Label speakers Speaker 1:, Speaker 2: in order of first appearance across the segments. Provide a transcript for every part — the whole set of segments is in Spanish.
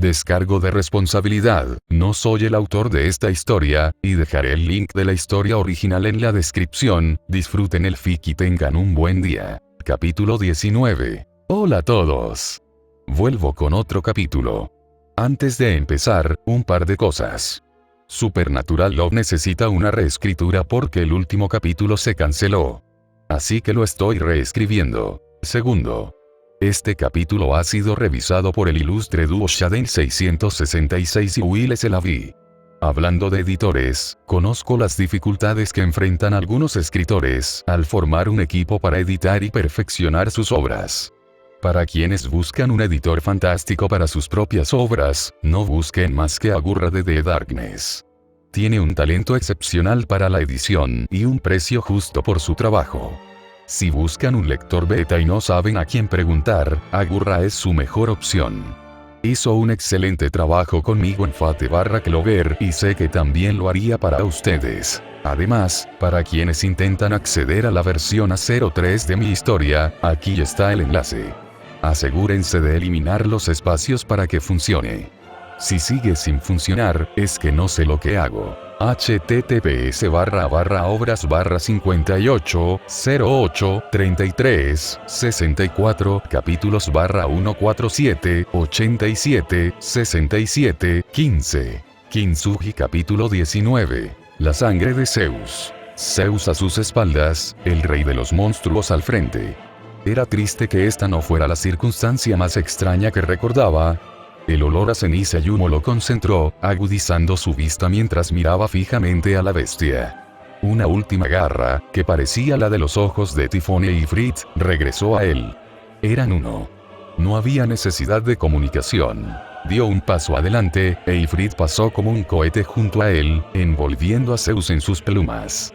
Speaker 1: Descargo de responsabilidad, no soy el autor de esta historia, y dejaré el link de la historia original en la descripción. Disfruten el fic y tengan un buen día. Capítulo 19. Hola a todos. Vuelvo con otro capítulo. Antes de empezar, un par de cosas. Supernatural Love necesita una reescritura porque el último capítulo se canceló. Así que lo estoy reescribiendo. Segundo. Este capítulo ha sido revisado por el ilustre dúo Shaden 666 y Will Selavi. Hablando de editores, conozco las dificultades que enfrentan algunos escritores al formar un equipo para editar y perfeccionar sus obras. Para quienes buscan un editor fantástico para sus propias obras, no busquen más que a Gurra de The Darkness. Tiene un talento excepcional para la edición y un precio justo por su trabajo. Si buscan un lector beta y no saben a quién preguntar, Agurra es su mejor opción. Hizo un excelente trabajo conmigo en Fate/Clover y sé que también lo haría para ustedes. Además, para quienes intentan acceder a la versión A03 de mi historia, aquí está el enlace. Asegúrense de eliminar los espacios para que funcione. Si sigue sin funcionar, es que no sé lo que hago. https://obras/58083364 capítulos/147876715. Kintsugi capítulo 19. La sangre de Zeus. Zeus a sus espaldas, el rey de los monstruos al frente. Era triste que esta no fuera la circunstancia más extraña que recordaba. El olor a ceniza y humo lo concentró, agudizando su vista mientras miraba fijamente a la bestia. Una última garra, que parecía la de los ojos de Tifón e Ifrit, regresó a él. Eran uno. No había necesidad de comunicación. Dio un paso adelante, e Ifrit pasó como un cohete junto a él, envolviendo a Zeus en sus plumas.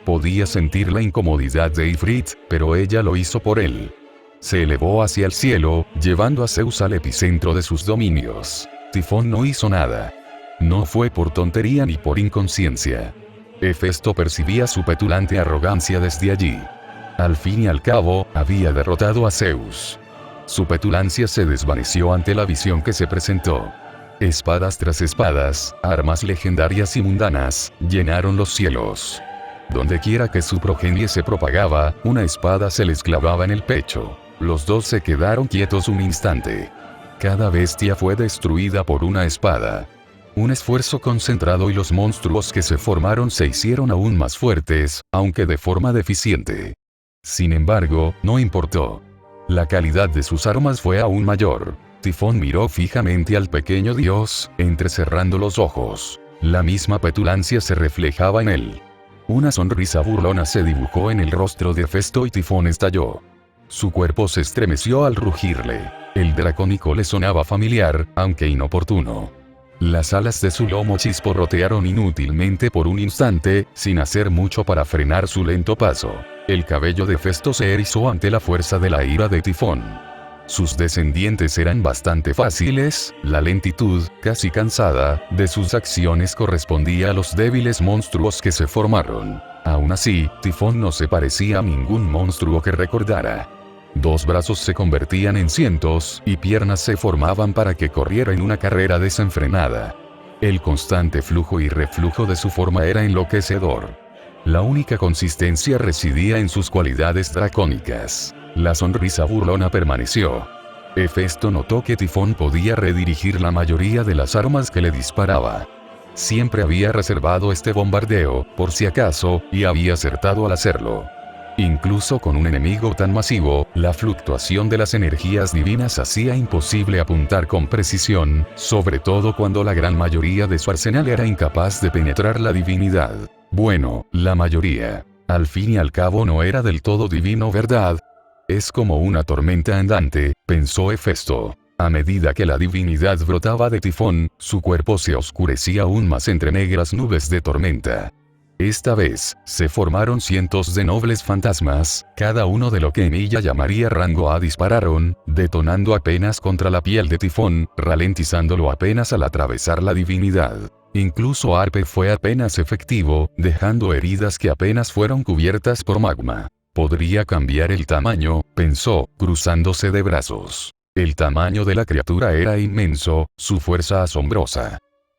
Speaker 1: Podía sentir la incomodidad de Ifrit, pero ella lo hizo por él. Se elevó hacia el cielo, llevando a Zeus al epicentro de sus dominios. Tifón no hizo nada. No fue por tontería ni por inconsciencia. Hefesto percibía su petulante arrogancia desde allí. Al fin y al cabo, había derrotado a Zeus. Su petulancia se desvaneció ante la visión que se presentó. Espadas tras espadas, armas legendarias y mundanas, llenaron los cielos. Dondequiera que su progenie se propagaba, una espada se les clavaba en el pecho. Los dos se quedaron quietos un instante. Cada bestia fue destruida por una espada. Un esfuerzo concentrado y los monstruos que se formaron se hicieron aún más fuertes, aunque de forma deficiente. Sin embargo, no importó. La calidad de sus armas fue aún mayor. Tifón miró fijamente al pequeño dios, entrecerrando los ojos. La misma petulancia se reflejaba en él. Una sonrisa burlona se dibujó en el rostro de Hefesto y Tifón estalló. Su cuerpo se estremeció al rugirle. El dracónico le sonaba familiar, aunque inoportuno. Las alas de su lomo chisporrotearon inútilmente por un instante, sin hacer mucho para frenar su lento paso. El cabello de Hefesto se erizó ante la fuerza de la ira de Tifón. Sus descendientes eran bastante fáciles, la lentitud, casi cansada, de sus acciones correspondía a los débiles monstruos que se formaron. Aún así, Tifón no se parecía a ningún monstruo que recordara. Dos brazos se convertían en cientos, y piernas se formaban para que corriera en una carrera desenfrenada. El constante flujo y reflujo de su forma era enloquecedor. La única consistencia residía en sus cualidades dracónicas. La sonrisa burlona permaneció. Hefesto notó que Tifón podía redirigir la mayoría de las armas que le disparaba. Siempre había reservado este bombardeo, por si acaso, y había acertado al hacerlo. Incluso con un enemigo tan masivo, la fluctuación de las energías divinas hacía imposible apuntar con precisión, sobre todo cuando la gran mayoría de su arsenal era incapaz de penetrar la divinidad. Bueno, la mayoría. Al fin y al cabo no era del todo divino, ¿verdad? Es como una tormenta andante, pensó Hefesto. A medida que la divinidad brotaba de Tifón, su cuerpo se oscurecía aún más entre negras nubes de tormenta. Esta vez, se formaron cientos de nobles fantasmas, cada uno de lo que Emilia llamaría rango A dispararon, detonando apenas contra la piel de Tifón, ralentizándolo apenas al atravesar la divinidad. Incluso Arpe fue apenas efectivo, dejando heridas que apenas fueron cubiertas por magma. Podría cambiar el tamaño, pensó, cruzándose de brazos. El tamaño de la criatura era inmenso, su fuerza asombrosa.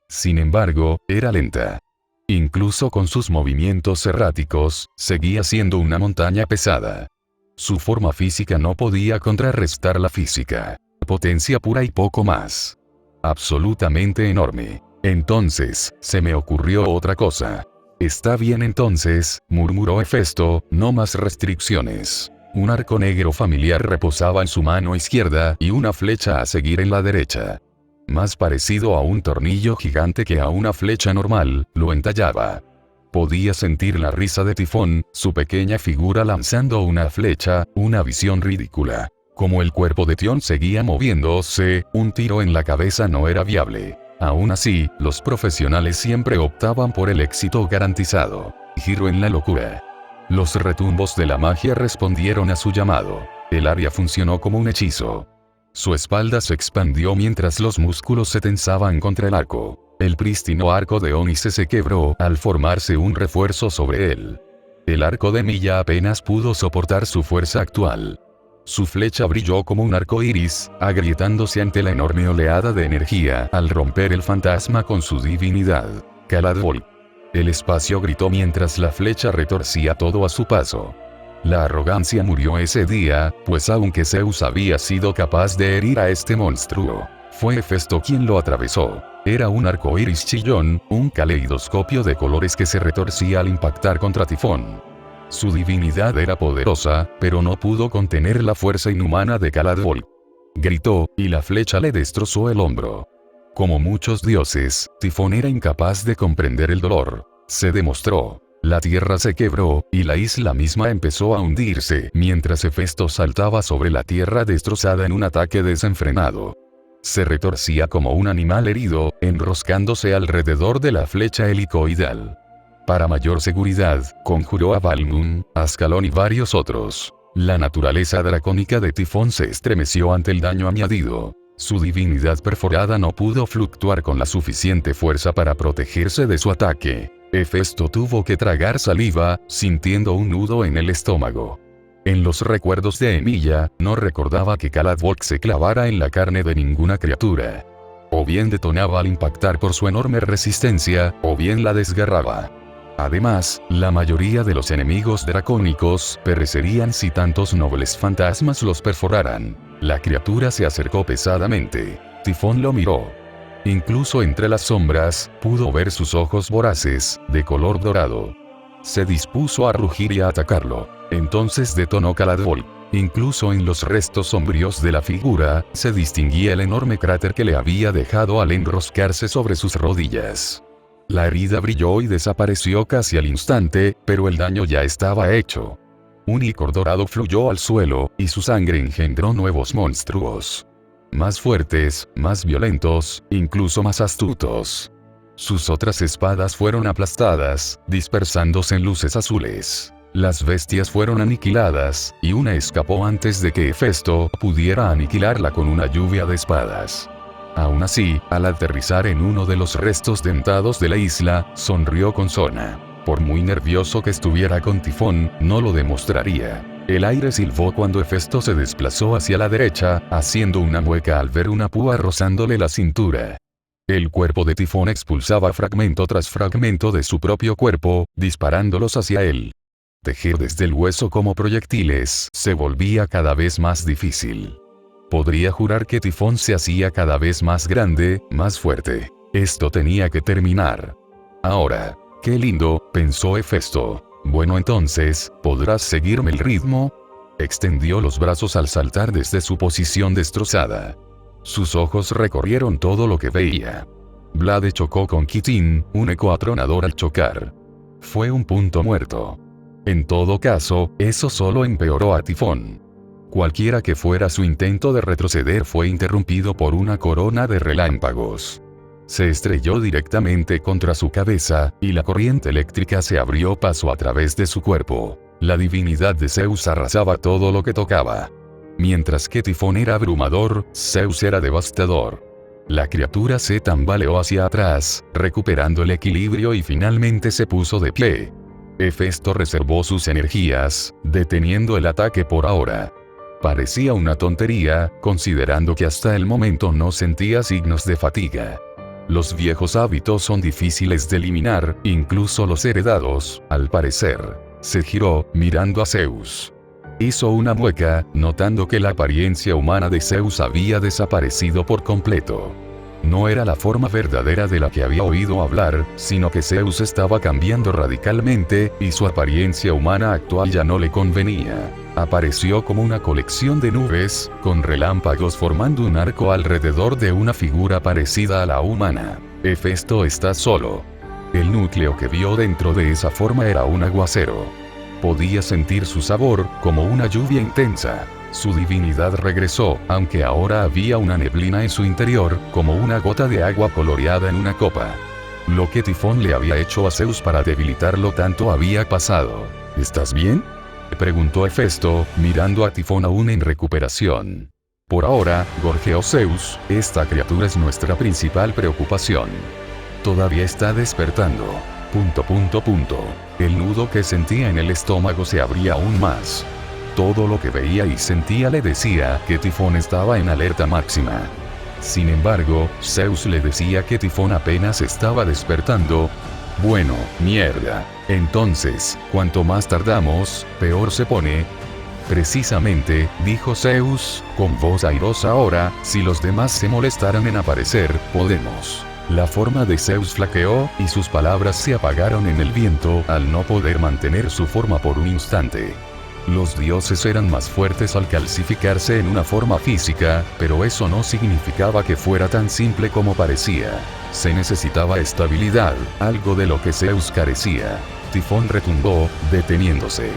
Speaker 1: Sin embargo, era lenta. Incluso con sus movimientos erráticos, seguía siendo una montaña pesada. Su forma física no podía contrarrestar la física. Potencia pura y poco más. Absolutamente enorme. Entonces, se me ocurrió otra cosa. Está bien entonces, murmuró Hefesto, no más restricciones. Un arco negro familiar reposaba en su mano izquierda y una flecha a seguir en la derecha. Más parecido a un tornillo gigante que a una flecha normal, lo entallaba. Podía sentir la risa de Tifón, su pequeña figura lanzando una flecha, una visión ridícula. Como el cuerpo de Tion seguía moviéndose, un tiro en la cabeza no era viable. Aún así, los profesionales siempre optaban por el éxito garantizado. Giro en la locura. Los retumbos de la magia respondieron a su llamado. El área funcionó como un hechizo. Su espalda se expandió mientras los músculos se tensaban contra el arco. El prístino arco de Ónice se quebró al formarse un refuerzo sobre él. El arco de Milla apenas pudo soportar su fuerza actual. Su flecha brilló como un arco iris, agrietándose ante la enorme oleada de energía al romper el fantasma con su divinidad. Caladvolk. El espacio gritó mientras la flecha retorcía todo a su paso. La arrogancia murió ese día, pues aunque Zeus había sido capaz de herir a este monstruo, fue Hefesto quien lo atravesó. Era un arco iris chillón, un caleidoscopio de colores que se retorcía al impactar contra Tifón. Su divinidad era poderosa, pero no pudo contener la fuerza inhumana de Caladvolk. Gritó, y la flecha le destrozó el hombro. Como muchos dioses, Tifón era incapaz de comprender el dolor. Se demostró. La tierra se quebró, y la isla misma empezó a hundirse, mientras Hefesto saltaba sobre la tierra destrozada en un ataque desenfrenado. Se retorcía como un animal herido, enroscándose alrededor de la flecha helicoidal. Para mayor seguridad, conjuró a Balmun, Ascalón y varios otros. La naturaleza dracónica de Tifón se estremeció ante el daño añadido. Su divinidad perforada no pudo fluctuar con la suficiente fuerza para protegerse de su ataque. Hefesto tuvo que tragar saliva, sintiendo un nudo en el estómago. En los recuerdos de Emilia, no recordaba que Caladvolk se clavara en la carne de ninguna criatura. O bien detonaba al impactar por su enorme resistencia, o bien la desgarraba. Además, la mayoría de los enemigos dracónicos perecerían si tantos nobles fantasmas los perforaran. La criatura se acercó pesadamente. Tifón lo miró. Incluso entre las sombras, pudo ver sus ojos voraces, de color dorado. Se dispuso a rugir y a atacarlo. Entonces detonó Caladvolk. Incluso en los restos sombríos de la figura, se distinguía el enorme cráter que le había dejado al enroscarse sobre sus rodillas. La herida brilló y desapareció casi al instante, pero el daño ya estaba hecho. Un licor dorado fluyó al suelo, y su sangre engendró nuevos monstruos. Más fuertes, más violentos, incluso más astutos. Sus otras espadas fueron aplastadas, dispersándose en luces azules. Las bestias fueron aniquiladas, y una escapó antes de que Hefesto pudiera aniquilarla con una lluvia de espadas. Aún así, al aterrizar en uno de los restos dentados de la isla, sonrió con Sona. Por muy nervioso que estuviera con Tifón, no lo demostraría. El aire silbó cuando Hefesto se desplazó hacia la derecha, haciendo una mueca al ver una púa rozándole la cintura. El cuerpo de Tifón expulsaba fragmento tras fragmento de su propio cuerpo, disparándolos hacia él. Tejer desde el hueso como proyectiles se volvía cada vez más difícil. Podría jurar que Tifón se hacía cada vez más grande, más fuerte. Esto tenía que terminar. Ahora. Qué lindo, pensó Hefesto. Bueno entonces, ¿podrás seguirme el ritmo? Extendió los brazos al saltar desde su posición destrozada. Sus ojos recorrieron todo lo que veía. Vlade chocó con Kitín, un eco atronador al chocar. Fue un punto muerto. En todo caso, eso solo empeoró a Tifón. Cualquiera que fuera su intento de retroceder fue interrumpido por una corona de relámpagos. Se estrelló directamente contra su cabeza, y la corriente eléctrica se abrió paso a través de su cuerpo. La divinidad de Zeus arrasaba todo lo que tocaba. Mientras que Tifón era abrumador, Zeus era devastador. La criatura se tambaleó hacia atrás, recuperando el equilibrio y finalmente se puso de pie. Hefesto reservó sus energías, deteniendo el ataque por ahora. Parecía una tontería, considerando que hasta el momento no sentía signos de fatiga. Los viejos hábitos son difíciles de eliminar, incluso los heredados, al parecer. Se giró, mirando a Zeus. Hizo una mueca, notando que la apariencia humana de Zeus había desaparecido por completo. No era la forma verdadera de la que había oído hablar, sino que Zeus estaba cambiando radicalmente, y su apariencia humana actual ya no le convenía. Apareció como una colección de nubes, con relámpagos formando un arco alrededor de una figura parecida a la humana. Hefesto está solo. El núcleo que vio dentro de esa forma era un aguacero. Podía sentir su sabor, como una lluvia intensa. Su divinidad regresó, aunque ahora había una neblina en su interior, como una gota de agua coloreada en una copa. Lo que Tifón le había hecho a Zeus para debilitarlo tanto había pasado. ¿Estás bien?, preguntó Hefesto, mirando a Tifón aún en recuperación. Por ahora, gorjeó Zeus, esta criatura es nuestra principal preocupación. Todavía está despertando. ... El nudo que sentía en el estómago se abría aún más. Todo lo que veía y sentía le decía que Tifón estaba en alerta máxima. Sin embargo, Zeus le decía que Tifón apenas estaba despertando. Bueno, mierda. Entonces, cuanto más tardamos, peor se pone. Precisamente, dijo Zeus, con voz airosa ahora, si los demás se molestaran en aparecer, podemos. La forma de Zeus flaqueó, y sus palabras se apagaron en el viento al no poder mantener su forma por un instante. Los dioses eran más fuertes al calcificarse en una forma física, pero eso no significaba que fuera tan simple como parecía. Se necesitaba estabilidad, algo de lo que Zeus carecía. Tifón retumbó, deteniéndose.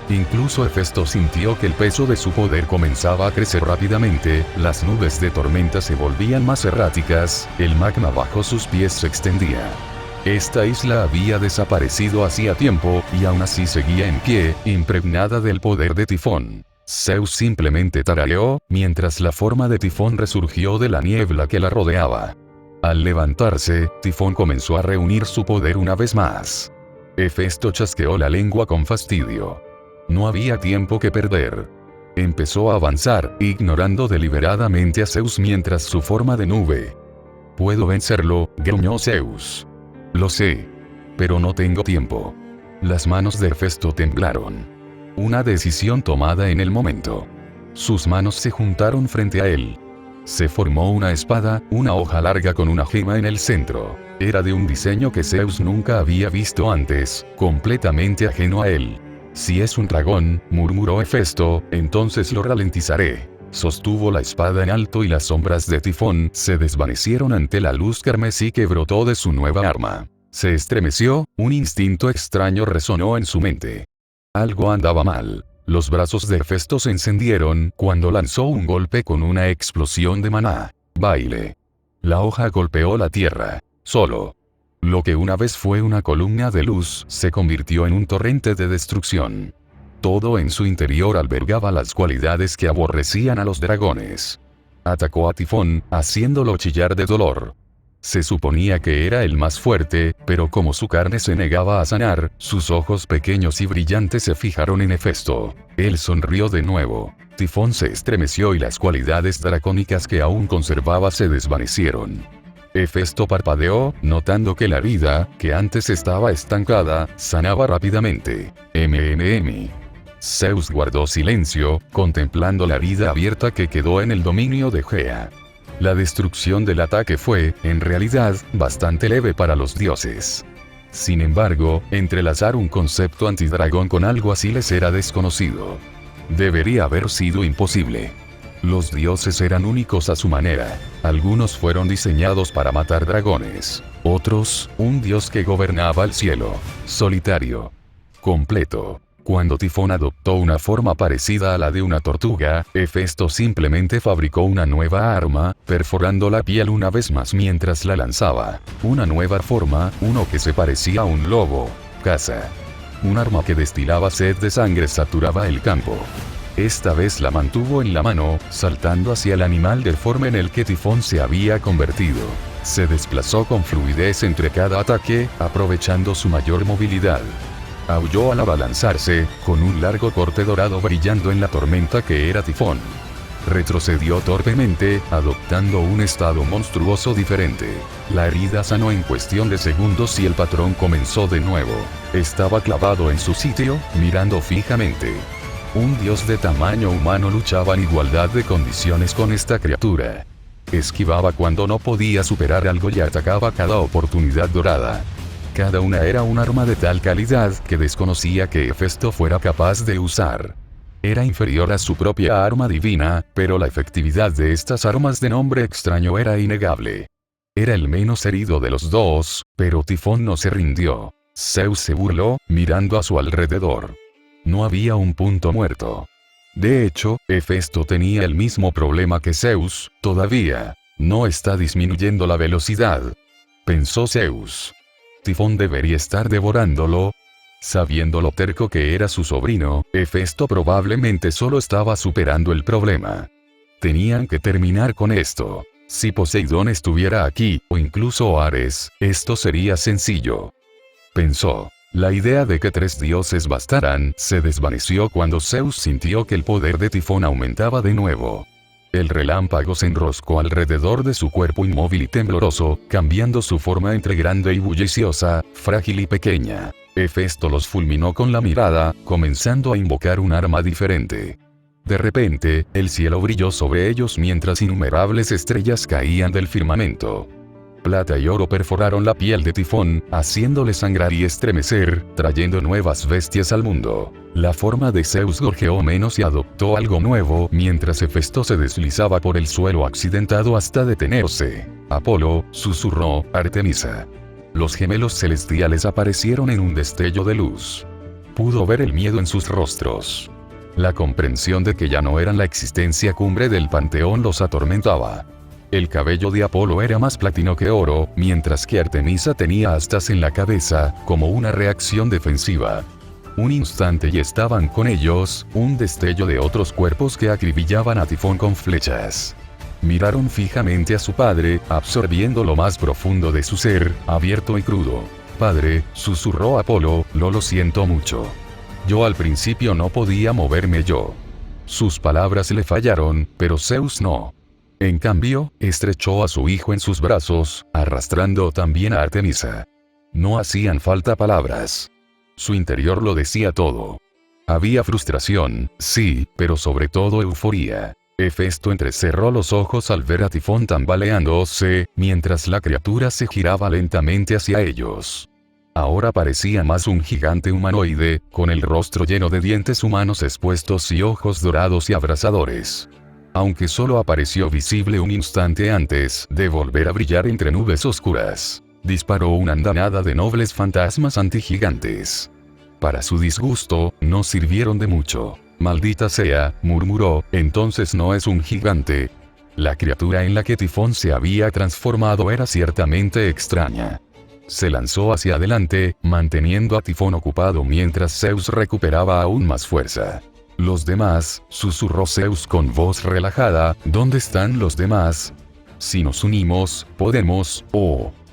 Speaker 1: Incluso Hefesto sintió que el peso de su poder comenzaba a crecer rápidamente, las nubes de tormenta se volvían más erráticas, el magma bajo sus pies se extendía. Esta isla había desaparecido hacía tiempo, y aún así seguía en pie, impregnada del poder de Tifón. Zeus simplemente tarareó, mientras la forma de Tifón resurgió de la niebla que la rodeaba. Al levantarse, Tifón comenzó a reunir su poder una vez más. Hefesto chasqueó la lengua con fastidio. No había tiempo que perder. Empezó a avanzar, ignorando deliberadamente a Zeus mientras su forma de nube. «Puedo vencerlo», gruñó Zeus. «Lo sé. Pero no tengo tiempo». Las manos de Hefesto temblaron. Una decisión tomada en el momento. Sus manos se juntaron frente a él. Se formó una espada, una hoja larga con una gema en el centro. Era de un diseño que Zeus nunca había visto antes, completamente ajeno a él. «Si es un dragón», murmuró Hefesto, «entonces lo ralentizaré». Sostuvo la espada en alto y las sombras de Tifón se desvanecieron ante la luz carmesí que brotó de su nueva arma. Se estremeció, un instinto extraño resonó en su mente. Algo andaba mal. Los brazos de Hefesto se encendieron cuando lanzó un golpe con una explosión de maná. Baile. La hoja golpeó la tierra. Solo. Lo que una vez fue una columna de luz se convirtió en un torrente de destrucción. Todo en su interior albergaba las cualidades que aborrecían a los dragones. Atacó a Tifón, haciéndolo chillar de dolor. Se suponía que era el más fuerte, pero como su carne se negaba a sanar, sus ojos pequeños y brillantes se fijaron en Hefesto. Él sonrió de nuevo. Tifón se estremeció y las cualidades dracónicas que aún conservaba se desvanecieron. Hefesto parpadeó, notando que la herida, que antes estaba estancada, sanaba rápidamente. Zeus guardó silencio, contemplando la herida abierta que quedó en el dominio de Gea. La destrucción del ataque fue, en realidad, bastante leve para los dioses. Sin embargo, entrelazar un concepto antidragón con algo así les era desconocido. Debería haber sido imposible. Los dioses eran únicos a su manera. Algunos fueron diseñados para matar dragones. Otros, un dios que gobernaba el cielo. Solitario. Completo. Cuando Tifón adoptó una forma parecida a la de una tortuga, Hefesto simplemente fabricó una nueva arma, perforando la piel una vez más mientras la lanzaba. Una nueva forma, uno que se parecía a un lobo. Caza. Un arma que destilaba sed de sangre saturaba el campo. Esta vez la mantuvo en la mano, saltando hacia el animal deforme en el que Tifón se había convertido. Se desplazó con fluidez entre cada ataque, aprovechando su mayor movilidad. Aulló al abalanzarse, con un largo corte dorado brillando en la tormenta que era Tifón. Retrocedió torpemente, adoptando un estado monstruoso diferente. La herida sanó en cuestión de segundos y el patrón comenzó de nuevo. Estaba clavado en su sitio, mirando fijamente. Un dios de tamaño humano luchaba en igualdad de condiciones con esta criatura. Esquivaba cuando no podía superar algo y atacaba cada oportunidad dorada. Cada una era un arma de tal calidad que desconocía que Hefesto fuera capaz de usar. Era inferior a su propia arma divina, pero la efectividad de estas armas de nombre extraño era innegable. Era el menos herido de los dos, pero Tifón no se rindió. Zeus se burló, mirando a su alrededor. No había un punto muerto. De hecho, Hefesto tenía el mismo problema que Zeus, todavía. No está disminuyendo la velocidad, pensó Zeus. Tifón debería estar devorándolo. Sabiendo lo terco que era su sobrino, Hefesto probablemente solo estaba superando el problema. Tenían que terminar con esto. Si Poseidón estuviera aquí, o incluso Ares, esto sería sencillo. Pensó. La idea de que 3 dioses bastaran se desvaneció cuando Zeus sintió que el poder de Tifón aumentaba de nuevo. El relámpago se enroscó alrededor de su cuerpo inmóvil y tembloroso, cambiando su forma entre grande y bulliciosa, frágil y pequeña. Hefesto los fulminó con la mirada, comenzando a invocar un arma diferente. De repente, el cielo brilló sobre ellos mientras innumerables estrellas caían del firmamento. Plata y oro perforaron la piel de Tifón, haciéndole sangrar y estremecer, trayendo nuevas bestias al mundo. La forma de Zeus gorjeó menos y adoptó algo nuevo, mientras Hefesto se deslizaba por el suelo accidentado hasta detenerse. Apolo, susurró, Artemisa. Los gemelos celestiales aparecieron en un destello de luz. Pudo ver el miedo en sus rostros. La comprensión de que ya no eran la existencia cumbre del panteón los atormentaba. El cabello de Apolo era más platino que oro, mientras que Artemisa tenía astas en la cabeza, como una reacción defensiva. Un instante y estaban con ellos, un destello de otros cuerpos que acribillaban a Tifón con flechas. Miraron fijamente a su padre, absorbiendo lo más profundo de su ser, abierto y crudo. Padre, susurró Apolo, lo siento mucho. Yo al principio no podía moverme yo. Sus palabras le fallaron, pero Zeus no. En cambio, estrechó a su hijo en sus brazos, arrastrando también a Artemisa. No hacían falta palabras. Su interior lo decía todo. Había frustración, sí, pero sobre todo euforía. Hefesto entrecerró los ojos al ver a Tifón tambaleándose, mientras la criatura se giraba lentamente hacia ellos. Ahora parecía más un gigante humanoide, con el rostro lleno de dientes humanos expuestos y ojos dorados y abrasadores. Aunque solo apareció visible un instante antes de volver a brillar entre nubes oscuras, disparó una andanada de nobles fantasmas antigigantes. Para su disgusto, no sirvieron de mucho. Maldita sea, murmuró, entonces no es un gigante. La criatura en la que Tifón se había transformado era ciertamente extraña. Se lanzó hacia adelante, manteniendo a Tifón ocupado mientras Zeus recuperaba aún más fuerza. Los demás, susurró Zeus con voz relajada, ¿dónde están los demás? Si nos unimos, podemos,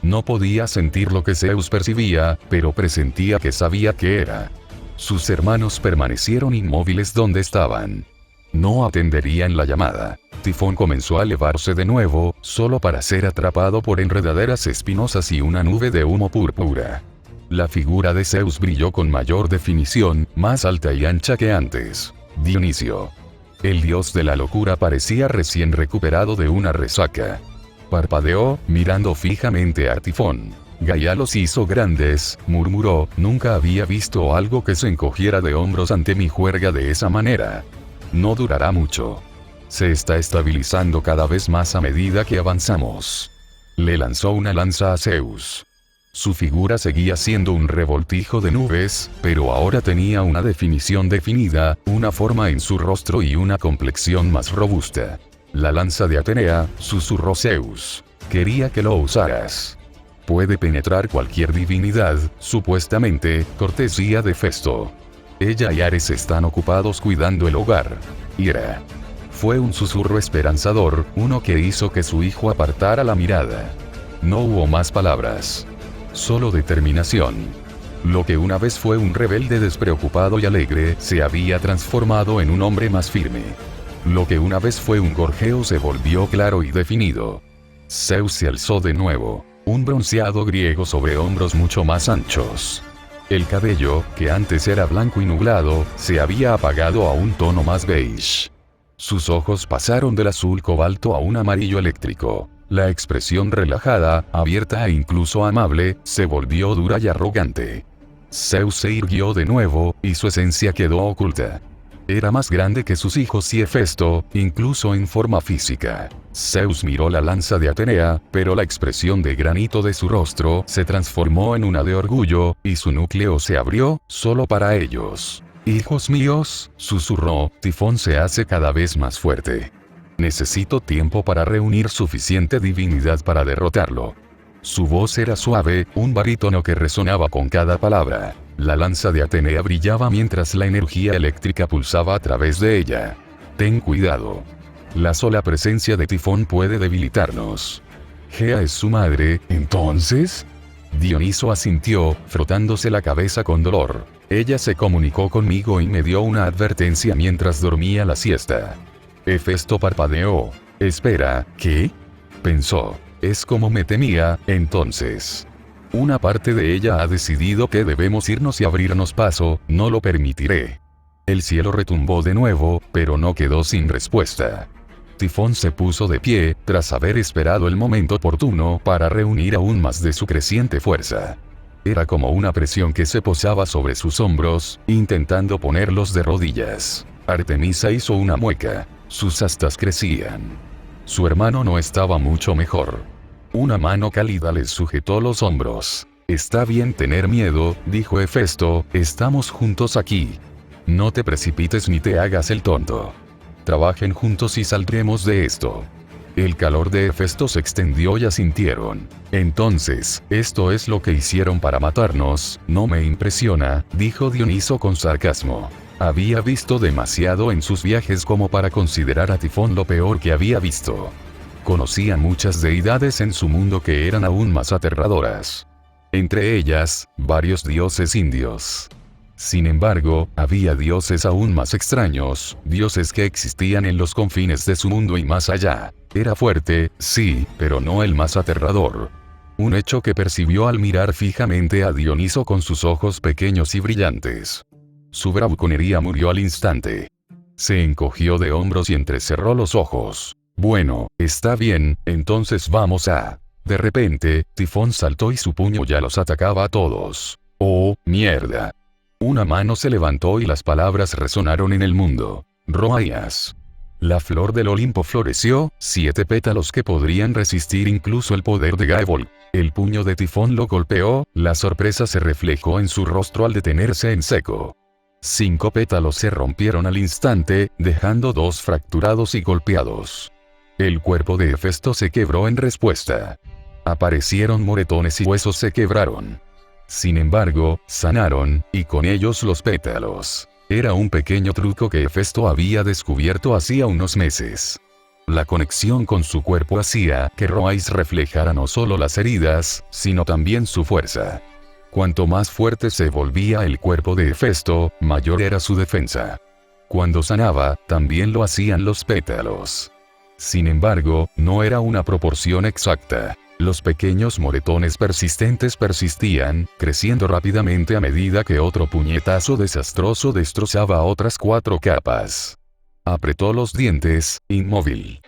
Speaker 1: no podía sentir lo que Zeus percibía, pero presentía que sabía qué era. Sus hermanos permanecieron inmóviles donde estaban. No atenderían la llamada. Tifón comenzó a elevarse de nuevo, solo para ser atrapado por enredaderas espinosas y una nube de humo púrpura. La figura de Zeus brilló con mayor definición, más alta y ancha que antes. Dionisio. El dios de la locura parecía recién recuperado de una resaca. Parpadeó, mirando fijamente a Tifón. Gaia los hizo grandes, murmuró, nunca había visto algo que se encogiera de hombros ante mi juerga de esa manera. No durará mucho. Se está estabilizando cada vez más a medida que avanzamos. Le lanzó una lanza a Zeus. Su figura seguía siendo un revoltijo de nubes, pero ahora tenía una definición definida, una forma en su rostro y una complexión más robusta. La lanza de Atenea, susurró Zeus. Quería que lo usaras. Puede penetrar cualquier divinidad, supuestamente, cortesía de Festo. Ella y Ares están ocupados cuidando el hogar. Ira. Fue un susurro esperanzador, uno que hizo que su hijo apartara la mirada. No hubo más palabras. Solo determinación. Lo que una vez fue un rebelde despreocupado y alegre, se había transformado en un hombre más firme. Lo que una vez fue un gorjeo se volvió claro y definido. Zeus se alzó de nuevo, un bronceado griego sobre hombros mucho más anchos. El cabello, que antes era blanco y nublado, se había apagado a un tono más beige. Sus ojos pasaron del azul cobalto a un amarillo eléctrico. La expresión relajada, abierta e incluso amable, se volvió dura y arrogante. Zeus se irguió de nuevo, y su esencia quedó oculta. Era más grande que sus hijos y Hefesto, incluso en forma física. Zeus miró la lanza de Atenea, pero la expresión de granito de su rostro se transformó en una de orgullo, y su núcleo se abrió, solo para ellos. «Hijos míos», susurró, «Tifón se hace cada vez más fuerte. Necesito tiempo para reunir suficiente divinidad para derrotarlo». Su voz era suave, un barítono que resonaba con cada palabra. La lanza de Atenea brillaba mientras la energía eléctrica pulsaba a través de ella. «Ten cuidado. La sola presencia de Tifón puede debilitarnos». «Gea es su madre, ¿entonces?». Dioniso asintió, frotándose la cabeza con dolor. «Ella se comunicó conmigo y me dio una advertencia mientras dormía la siesta». Hefesto parpadeó. «Espera, ¿qué?», pensó. «Es como me temía, entonces. Una parte de ella ha decidido que debemos irnos y abrirnos paso, no lo permitiré». El cielo retumbó de nuevo, pero no quedó sin respuesta. Tifón se puso de pie, tras haber esperado el momento oportuno para reunir aún más de su creciente fuerza. Era como una presión que se posaba sobre sus hombros, intentando ponerlos de rodillas. Artemisa hizo una mueca. Sus astas crecían. Su hermano no estaba mucho mejor. Una mano cálida les sujetó los hombros. «Está bien tener miedo», dijo Hefesto, «estamos juntos aquí. No te precipites ni te hagas el tonto. Trabajen juntos y saldremos de esto». El calor de Hefesto se extendió y asintieron. «Entonces, esto es lo que hicieron para matarnos, no me impresiona», dijo Dioniso con sarcasmo. Había visto demasiado en sus viajes como para considerar a Tifón lo peor que había visto. Conocía muchas deidades en su mundo que eran aún más aterradoras. Entre ellas, varios dioses indios. Sin embargo, había dioses aún más extraños, dioses que existían en los confines de su mundo y más allá. Era fuerte, sí, pero no el más aterrador. Un hecho que percibió al mirar fijamente a Dioniso con sus ojos pequeños y brillantes. Su bravuconería murió al instante. Se encogió de hombros y entrecerró los ojos. «Bueno, está bien, entonces vamos a...». De repente, Tifón saltó y su puño ya los atacaba a todos. «¡Oh, mierda!». Una mano se levantó y las palabras resonaron en el mundo. «Roaias». La flor del Olimpo floreció, 7 pétalos que podrían resistir incluso el poder de Gaebol. El puño de Tifón lo golpeó, la sorpresa se reflejó en su rostro al detenerse en seco. 5 pétalos se rompieron al instante, dejando 2 fracturados y golpeados. El cuerpo de Hefesto se quebró en respuesta. Aparecieron moretones y huesos se quebraron. Sin embargo, sanaron, y con ellos los pétalos. Era un pequeño truco que Hefesto había descubierto hacía unos meses. La conexión con su cuerpo hacía que Roais reflejara no solo las heridas, sino también su fuerza. Cuanto más fuerte se volvía el cuerpo de Hefesto, mayor era su defensa. Cuando sanaba, también lo hacían los pétalos. Sin embargo, no era una proporción exacta. Los pequeños moretones persistentes persistían, creciendo rápidamente a medida que otro puñetazo desastroso destrozaba otras 4 capas. Apretó los dientes, inmóvil.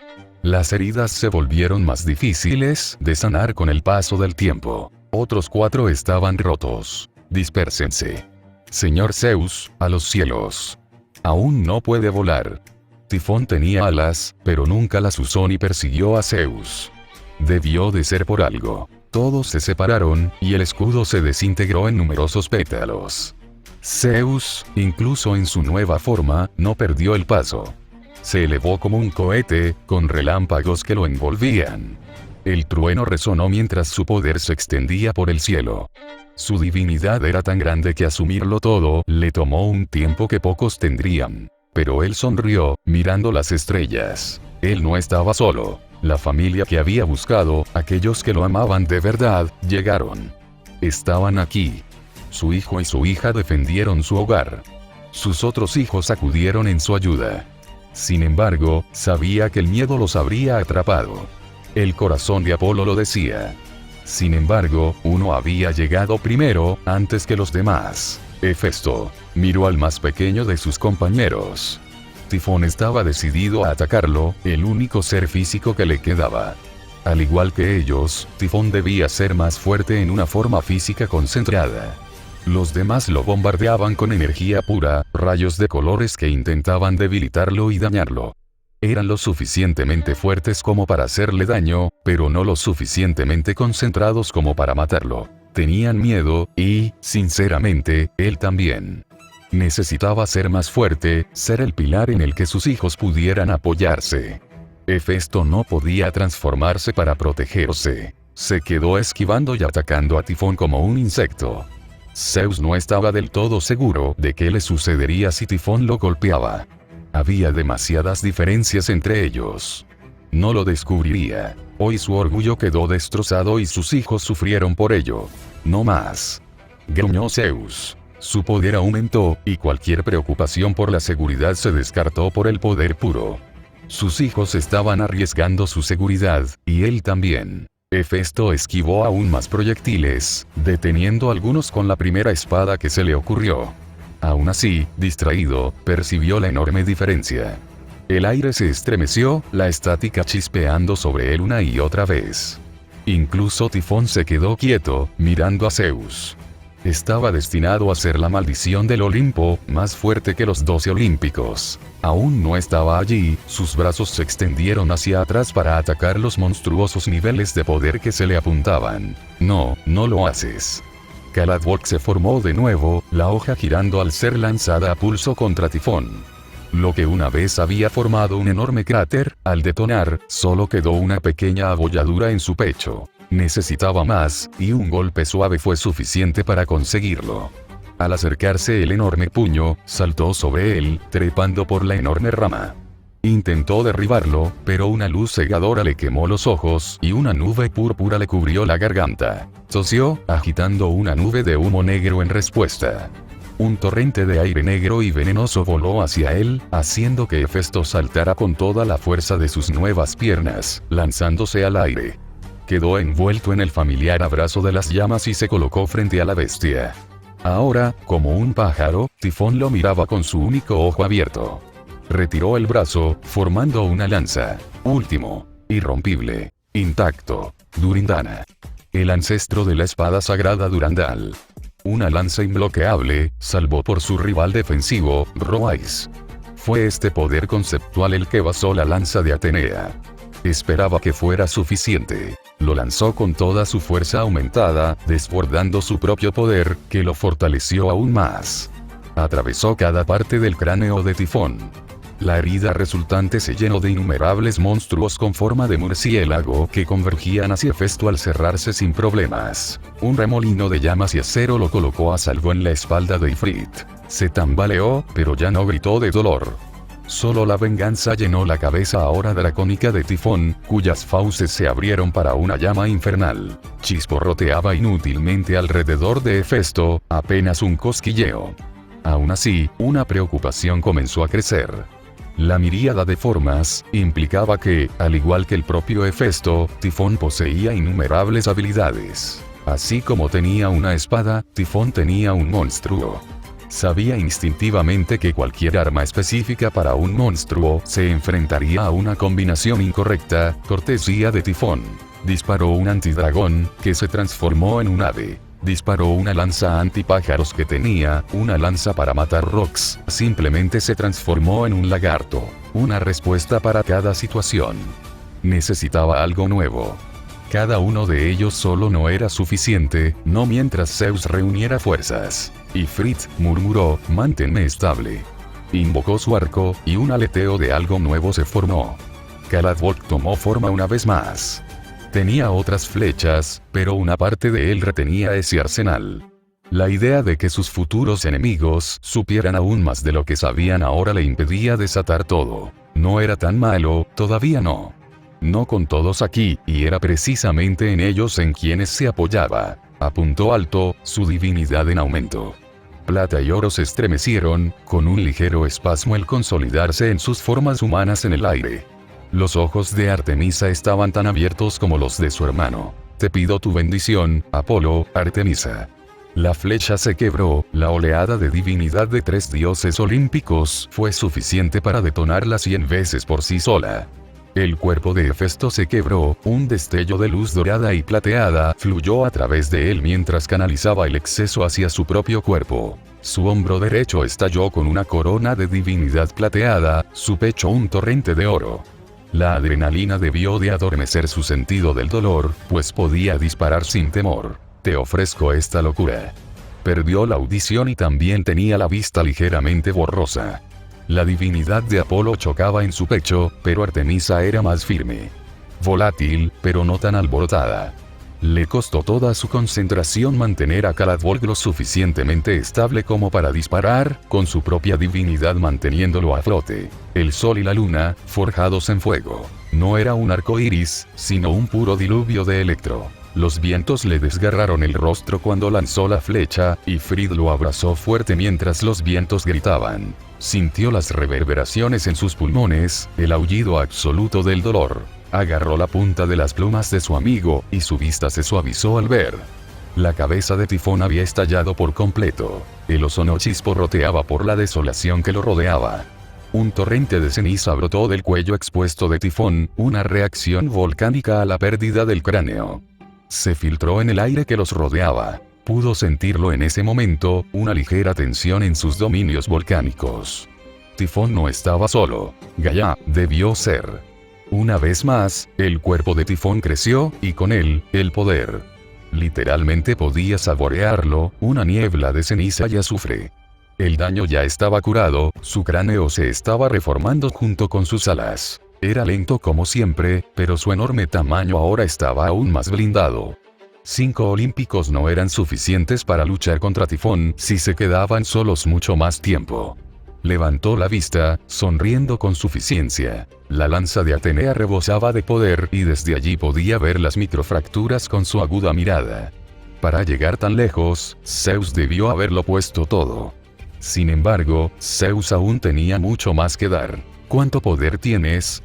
Speaker 1: Las heridas se volvieron más difíciles de sanar con el paso del tiempo. Otros 4 estaban rotos. «Dispérsense. Señor Zeus, a los cielos. Aún no puede volar». Tifón tenía alas, pero nunca las usó ni persiguió a Zeus. Debió de ser por algo. Todos se separaron, y el escudo se desintegró en numerosos pétalos. Zeus, incluso en su nueva forma, no perdió el paso. Se elevó como un cohete, con relámpagos que lo envolvían. El trueno resonó mientras su poder se extendía por el cielo. Su divinidad era tan grande que asumirlo todo le tomó un tiempo que pocos tendrían. Pero él sonrió, mirando las estrellas. Él no estaba solo. La familia que había buscado, aquellos que lo amaban de verdad, llegaron. Estaban aquí. su hijo y su hija defendieron su hogar. Sus otros hijos acudieron en su ayuda. Sin embargo, sabía que el miedo los habría atrapado. El corazón de Apolo lo decía. Sin embargo, uno había llegado primero, antes que los demás. Hefesto miró al más pequeño de sus compañeros. Tifón estaba decidido a atacarlo, el único ser físico que le quedaba. Al igual que ellos, Tifón debía ser más fuerte en una forma física concentrada. Los demás lo bombardeaban con energía pura, rayos de colores que intentaban debilitarlo y dañarlo. Eran lo suficientemente fuertes como para hacerle daño, pero no lo suficientemente concentrados como para matarlo. Tenían miedo, y, sinceramente, él también. Necesitaba ser más fuerte, ser el pilar en el que sus hijos pudieran apoyarse. Hefesto no podía transformarse para protegerse. Se quedó esquivando y atacando a Tifón como un insecto. Zeus no estaba del todo seguro de qué le sucedería si Tifón lo golpeaba. Había demasiadas diferencias entre ellos. No lo descubriría. Hoy su orgullo quedó destrozado y sus hijos sufrieron por ello. No más. Gruñó Zeus. Su poder aumentó, y cualquier preocupación por la seguridad se descartó por el poder puro. Sus hijos estaban arriesgando su seguridad, y él también. Hefesto esquivó aún más proyectiles, deteniendo algunos con la primera espada que se le ocurrió. Aún así, distraído, percibió la enorme diferencia. El aire se estremeció, la estática chispeando sobre él una y otra vez. Incluso Tifón se quedó quieto, mirando a Zeus. Estaba destinado a ser la maldición del Olimpo, más fuerte que los 12 olímpicos. Aún no estaba allí, sus brazos se extendieron hacia atrás para atacar los monstruosos niveles de poder que se le apuntaban. No, no lo haces. Caladwalk se formó de nuevo, la hoja girando al ser lanzada a pulso contra Tifón. Lo que una vez había formado un enorme cráter, al detonar, solo quedó una pequeña abolladura en su pecho. Necesitaba más, y un golpe suave fue suficiente para conseguirlo. Al acercarse el enorme puño, saltó sobre él, trepando por la enorme rama. Intentó derribarlo, pero una luz cegadora le quemó los ojos, y una nube púrpura le cubrió la garganta. Tosió, agitando una nube de humo negro en respuesta. Un torrente de aire negro y venenoso voló hacia él, haciendo que Hefesto saltara con toda la fuerza de sus nuevas piernas, lanzándose al aire. Quedó envuelto en el familiar abrazo de las llamas y se colocó frente a la bestia. Ahora, como un pájaro, Tifón lo miraba con su único ojo abierto. Retiró el brazo, formando una lanza. Último. Irrompible. Intacto. Durindana. El ancestro de la espada sagrada Durandal. Una lanza imbloqueable, salvo por su rival defensivo, Roais. Fue este poder conceptual el que basó la lanza de Atenea. Esperaba que fuera suficiente. Lo lanzó con toda su fuerza aumentada, desbordando su propio poder, que lo fortaleció aún más. Atravesó cada parte del cráneo de Tifón. La herida resultante se llenó de innumerables monstruos con forma de murciélago que convergían hacia Hefesto al cerrarse sin problemas. Un remolino de llamas y acero lo colocó a salvo en la espalda de Ifrit. Se tambaleó, pero ya no gritó de dolor. Solo la venganza llenó la cabeza ahora dracónica de Tifón, cuyas fauces se abrieron para una llama infernal. Chisporroteaba inútilmente alrededor de Hefesto, apenas un cosquilleo. Aún así, una preocupación comenzó a crecer. La miríada de formas implicaba que, al igual que el propio Hefesto, Tifón poseía innumerables habilidades. Así como tenía una espada, Tifón tenía un monstruo. Sabía instintivamente que cualquier arma específica para un monstruo se enfrentaría a una combinación incorrecta, cortesía de Tifón. Disparó un antidragón, que se transformó en un ave. Disparó una lanza antipájaros que tenía, una lanza para matar rocks, simplemente se transformó en un lagarto. Una respuesta para cada situación. Necesitaba algo nuevo. Cada uno de ellos solo no era suficiente, no mientras Zeus reuniera fuerzas. Ifrit murmuró, manténme estable. Invocó su arco, y un aleteo de algo nuevo se formó. Caladwalk tomó forma una vez más. Tenía otras flechas, pero una parte de él retenía ese arsenal. La idea de que sus futuros enemigos supieran aún más de lo que sabían ahora le impedía desatar todo. No era tan malo, todavía no. No con todos aquí, y era precisamente en ellos en quienes se apoyaba. A punto alto, su divinidad en aumento. Plata y oro se estremecieron, con un ligero espasmo al consolidarse en sus formas humanas en el aire. Los ojos de Artemisa estaban tan abiertos como los de su hermano. Te pido tu bendición, Apolo, Artemisa. La flecha se quebró, la oleada de divinidad de 3 dioses olímpicos fue suficiente para detonarla 100 veces por sí sola. El cuerpo de Hefesto se quebró, un destello de luz dorada y plateada fluyó a través de él mientras canalizaba el exceso hacia su propio cuerpo. Su hombro derecho estalló con una corona de divinidad plateada, su pecho un torrente de oro. La adrenalina debió de adormecer su sentido del dolor, pues podía disparar sin temor. Te ofrezco esta locura. Perdió la audición y también tenía la vista ligeramente borrosa. La divinidad de Apolo chocaba en su pecho, pero Artemisa era más firme. Volátil, pero no tan alborotada. Le costó toda su concentración mantener a Caladvolg lo suficientemente estable como para disparar, con su propia divinidad manteniéndolo a flote. El sol y la luna, forjados en fuego. No era un arco iris, sino un puro diluvio de electro. Los vientos le desgarraron el rostro cuando lanzó la flecha, y Frid lo abrazó fuerte mientras los vientos gritaban. Sintió las reverberaciones en sus pulmones, el aullido absoluto del dolor. Agarró la punta de las plumas de su amigo, y su vista se suavizó al ver. La cabeza de Tifón había estallado por completo. El ozono chisporroteaba por la desolación que lo rodeaba. Un torrente de ceniza brotó del cuello expuesto de Tifón, una reacción volcánica a la pérdida del cráneo. Se filtró en el aire que los rodeaba. Pudo sentirlo en ese momento, una ligera tensión en sus dominios volcánicos. Tifón no estaba solo. Gaia debió ser. Una vez más, el cuerpo de Tifón creció, y con él, el poder. Literalmente podía saborearlo, una niebla de ceniza y azufre. El daño ya estaba curado, su cráneo se estaba reformando junto con sus alas. Era lento como siempre, pero su enorme tamaño ahora estaba aún más blindado. 5 olímpicos no eran suficientes para luchar contra Tifón si se quedaban solos mucho más tiempo. Levantó la vista, sonriendo con suficiencia. La lanza de Atenea rebosaba de poder y desde allí podía ver las microfracturas con su aguda mirada. Para llegar tan lejos, Zeus debió haberlo puesto todo. Sin embargo, Zeus aún tenía mucho más que dar. ¿Cuánto poder tienes?,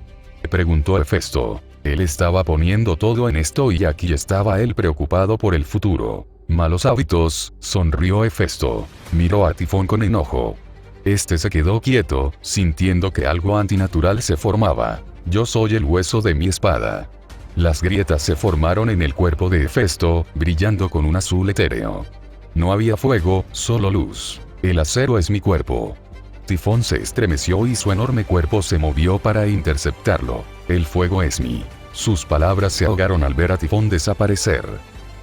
Speaker 1: preguntó Hefesto. Él estaba poniendo todo en esto y aquí estaba él preocupado por el futuro. Malos hábitos, sonrió Hefesto. Miró a Tifón con enojo. Este se quedó quieto, sintiendo que algo antinatural se formaba. Yo soy el hueso de mi espada. Las grietas se formaron en el cuerpo de Hefesto, brillando con un azul etéreo. No había fuego, solo luz. El acero es mi cuerpo. Tifón se estremeció y su enorme cuerpo se movió para interceptarlo. El fuego es mi. Sus palabras se ahogaron al ver a Tifón desaparecer.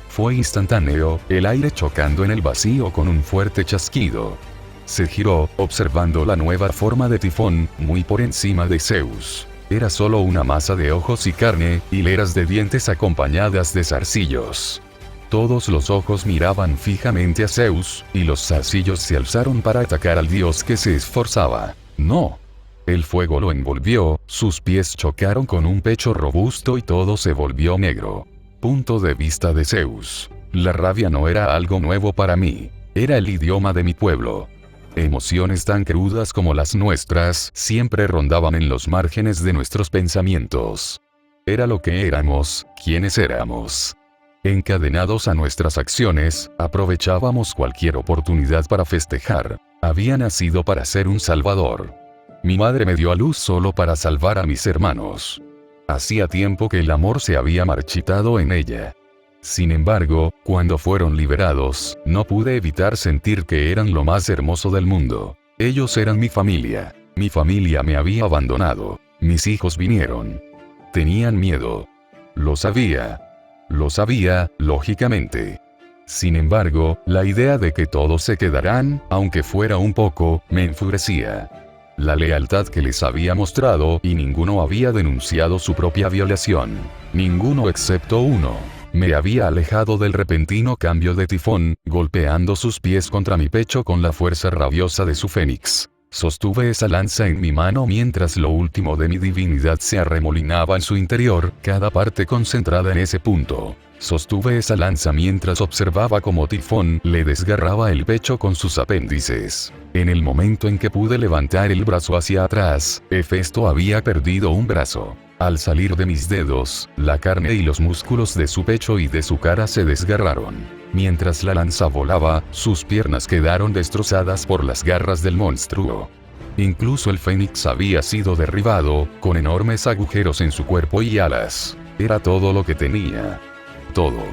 Speaker 1: Fue instantáneo, el aire chocando en el vacío con un fuerte chasquido. Se giró, observando la nueva forma de Tifón, muy por encima de Zeus. Era solo una masa de ojos y carne, hileras de dientes acompañadas de zarcillos. Todos los ojos miraban fijamente a Zeus, y los zarcillos se alzaron para atacar al dios que se esforzaba. ¡No! El fuego lo envolvió, sus pies chocaron con un pecho robusto y todo se volvió negro. Punto de vista de Zeus. La rabia no era algo nuevo para mí. Era el idioma de mi pueblo. Emociones tan crudas como las nuestras siempre rondaban en los márgenes de nuestros pensamientos. Era lo que éramos, quienes éramos. Encadenados a nuestras acciones, aprovechábamos cualquier oportunidad para festejar. Había nacido para ser un salvador. Mi madre me dio a luz solo para salvar a mis hermanos. Hacía tiempo que el amor se había marchitado en ella. Sin embargo, cuando fueron liberados, no pude evitar sentir que eran lo más hermoso del mundo. Ellos eran mi familia. Mi familia me había abandonado. Mis hijos vinieron. Tenían miedo. Lo sabía. Lo sabía, lógicamente. Sin embargo, la idea de que todos se quedarán, aunque fuera un poco, me enfurecía. La lealtad que les había mostrado y ninguno había denunciado su propia violación. Ninguno excepto uno. Me había alejado del repentino cambio de Tifón, golpeando sus pies contra mi pecho con la fuerza rabiosa de su fénix. Sostuve esa lanza en mi mano mientras lo último de mi divinidad se arremolinaba en su interior, cada parte concentrada en ese punto. Sostuve esa lanza mientras observaba cómo Tifón le desgarraba el pecho con sus apéndices. En el momento en que pude levantar el brazo hacia atrás, Hefesto había perdido un brazo. Al salir de mis dedos, la carne y los músculos de su pecho y de su cara se desgarraron. Mientras la lanza volaba, sus piernas quedaron destrozadas por las garras del monstruo. Incluso el fénix había sido derribado, con enormes agujeros en su cuerpo y alas. Era todo lo que tenía. Todo.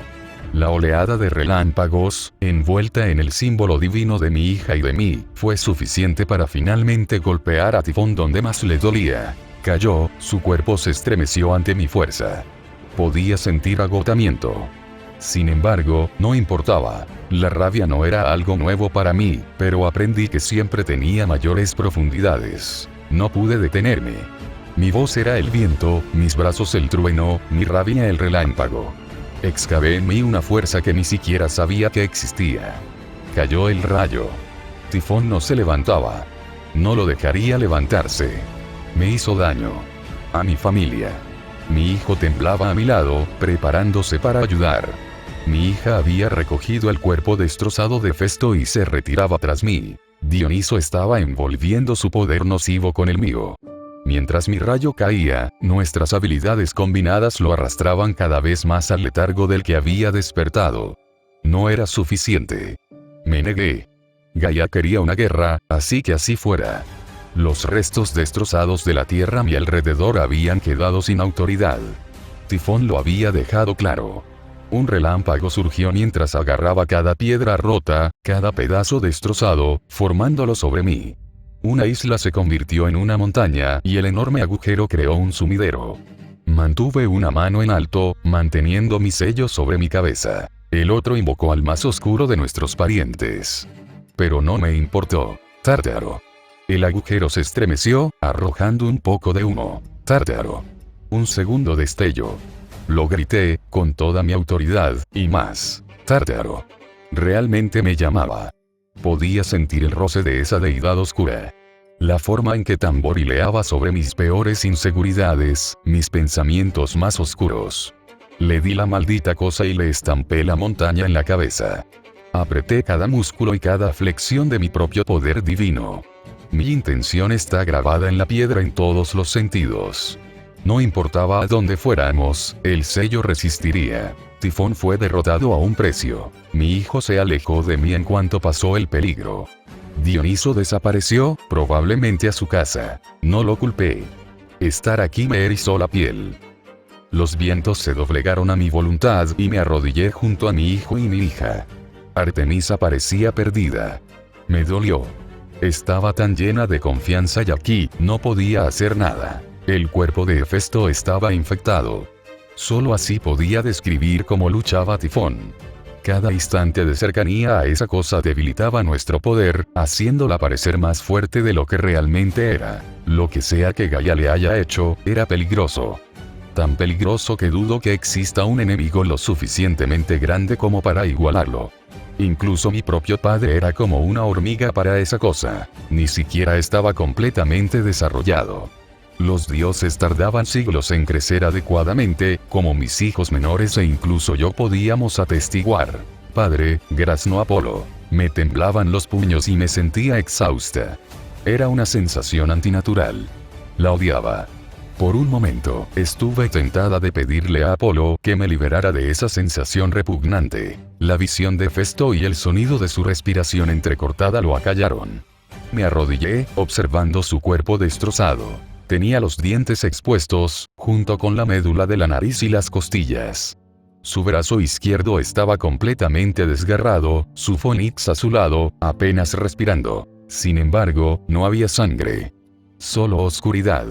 Speaker 1: La oleada de relámpagos, envuelta en el símbolo divino de mi hija y de mí, fue suficiente para finalmente golpear a Tifón donde más le dolía. Cayó, su cuerpo se estremeció ante mi fuerza. Podía sentir agotamiento. Sin embargo, no importaba. La rabia no era algo nuevo para mí, pero aprendí que siempre tenía mayores profundidades. No pude detenerme. Mi voz era el viento, mis brazos el trueno, mi rabia el relámpago. Excavé en mí una fuerza que ni siquiera sabía que existía. Cayó el rayo. Tifón no se levantaba. No lo dejaría levantarse. Me hizo daño. A mi familia. Mi hijo temblaba a mi lado, preparándose para ayudar. Mi hija había recogido el cuerpo destrozado de Hefesto y se retiraba tras mí. Dioniso estaba envolviendo su poder nocivo con el mío. Mientras mi rayo caía, nuestras habilidades combinadas lo arrastraban cada vez más al letargo del que había despertado. No era suficiente. Me negué. Gaia quería una guerra, así que así fuera. Los restos destrozados de la tierra a mi alrededor habían quedado sin autoridad. Tifón lo había dejado claro. Un relámpago surgió mientras agarraba cada piedra rota, cada pedazo destrozado, formándolo sobre mí. Una isla se convirtió en una montaña y el enorme agujero creó un sumidero. Mantuve una mano en alto, manteniendo mi sello sobre mi cabeza. El otro invocó al más oscuro de nuestros parientes. Pero no me importó. Tártaro. El agujero se estremeció, arrojando un poco de humo. Tártaro. Un segundo destello. Lo grité, con toda mi autoridad, y más. Tártaro. Realmente me llamaba. Podía sentir el roce de esa deidad oscura. La forma en que tamborileaba sobre mis peores inseguridades, mis pensamientos más oscuros. Le di la maldita cosa y le estampé la montaña en la cabeza. Apreté cada músculo y cada flexión de mi propio poder divino. Mi intención está grabada en la piedra en todos los sentidos. No importaba a dónde fuéramos, el sello resistiría. Tifón fue derrotado a un precio. Mi hijo se alejó de mí en cuanto pasó el peligro. Dioniso desapareció, probablemente a su casa. No lo culpé. Estar aquí me erizó la piel. Los vientos se doblegaron a mi voluntad y me arrodillé junto a mi hijo y mi hija. Artemisa parecía perdida. Me dolió. Estaba tan llena de confianza y aquí no podía hacer nada. El cuerpo de Hefesto estaba infectado. Solo así podía describir cómo luchaba Tifón. Cada instante de cercanía a esa cosa debilitaba nuestro poder, haciéndola parecer más fuerte de lo que realmente era. Lo que sea que Gaia le haya hecho, era peligroso. Tan peligroso que dudo que exista un enemigo lo suficientemente grande como para igualarlo. Incluso mi propio padre era como una hormiga para esa cosa. Ni siquiera estaba completamente desarrollado. Los dioses tardaban siglos en crecer adecuadamente, como mis hijos menores e incluso yo podíamos atestiguar. Padre, grazno Apolo. Me temblaban los puños y me sentía exhausta. Era una sensación antinatural. La odiaba. Por un momento, estuve tentada de pedirle a Apolo que me liberara de esa sensación repugnante. La visión de Hefesto y el sonido de su respiración entrecortada lo acallaron. Me arrodillé, observando su cuerpo destrozado. Tenía los dientes expuestos, junto con la médula de la nariz y las costillas. Su brazo izquierdo estaba completamente desgarrado, su fénix a su lado, apenas respirando. Sin embargo, no había sangre. Solo oscuridad.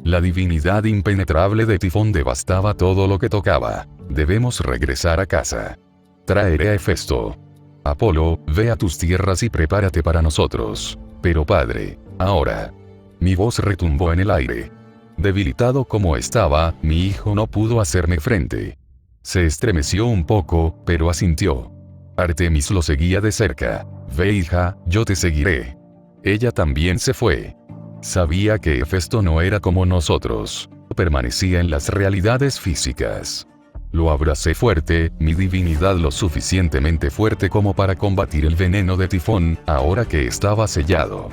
Speaker 1: La divinidad impenetrable de Tifón devastaba todo lo que tocaba. Debemos regresar a casa. Traeré a Hefesto. Apolo, ve a tus tierras y prepárate para nosotros. Pero padre, ahora. Mi voz retumbó en el aire. Debilitado como estaba, mi hijo no pudo hacerme frente. Se estremeció un poco, pero asintió. Artemis lo seguía de cerca. Ve, hija, yo te seguiré. Ella también se fue. Sabía que Hefesto no era como nosotros. Permanecía en las realidades físicas. Lo abracé fuerte, mi divinidad lo suficientemente fuerte como para combatir el veneno de Tifón, ahora que estaba sellado.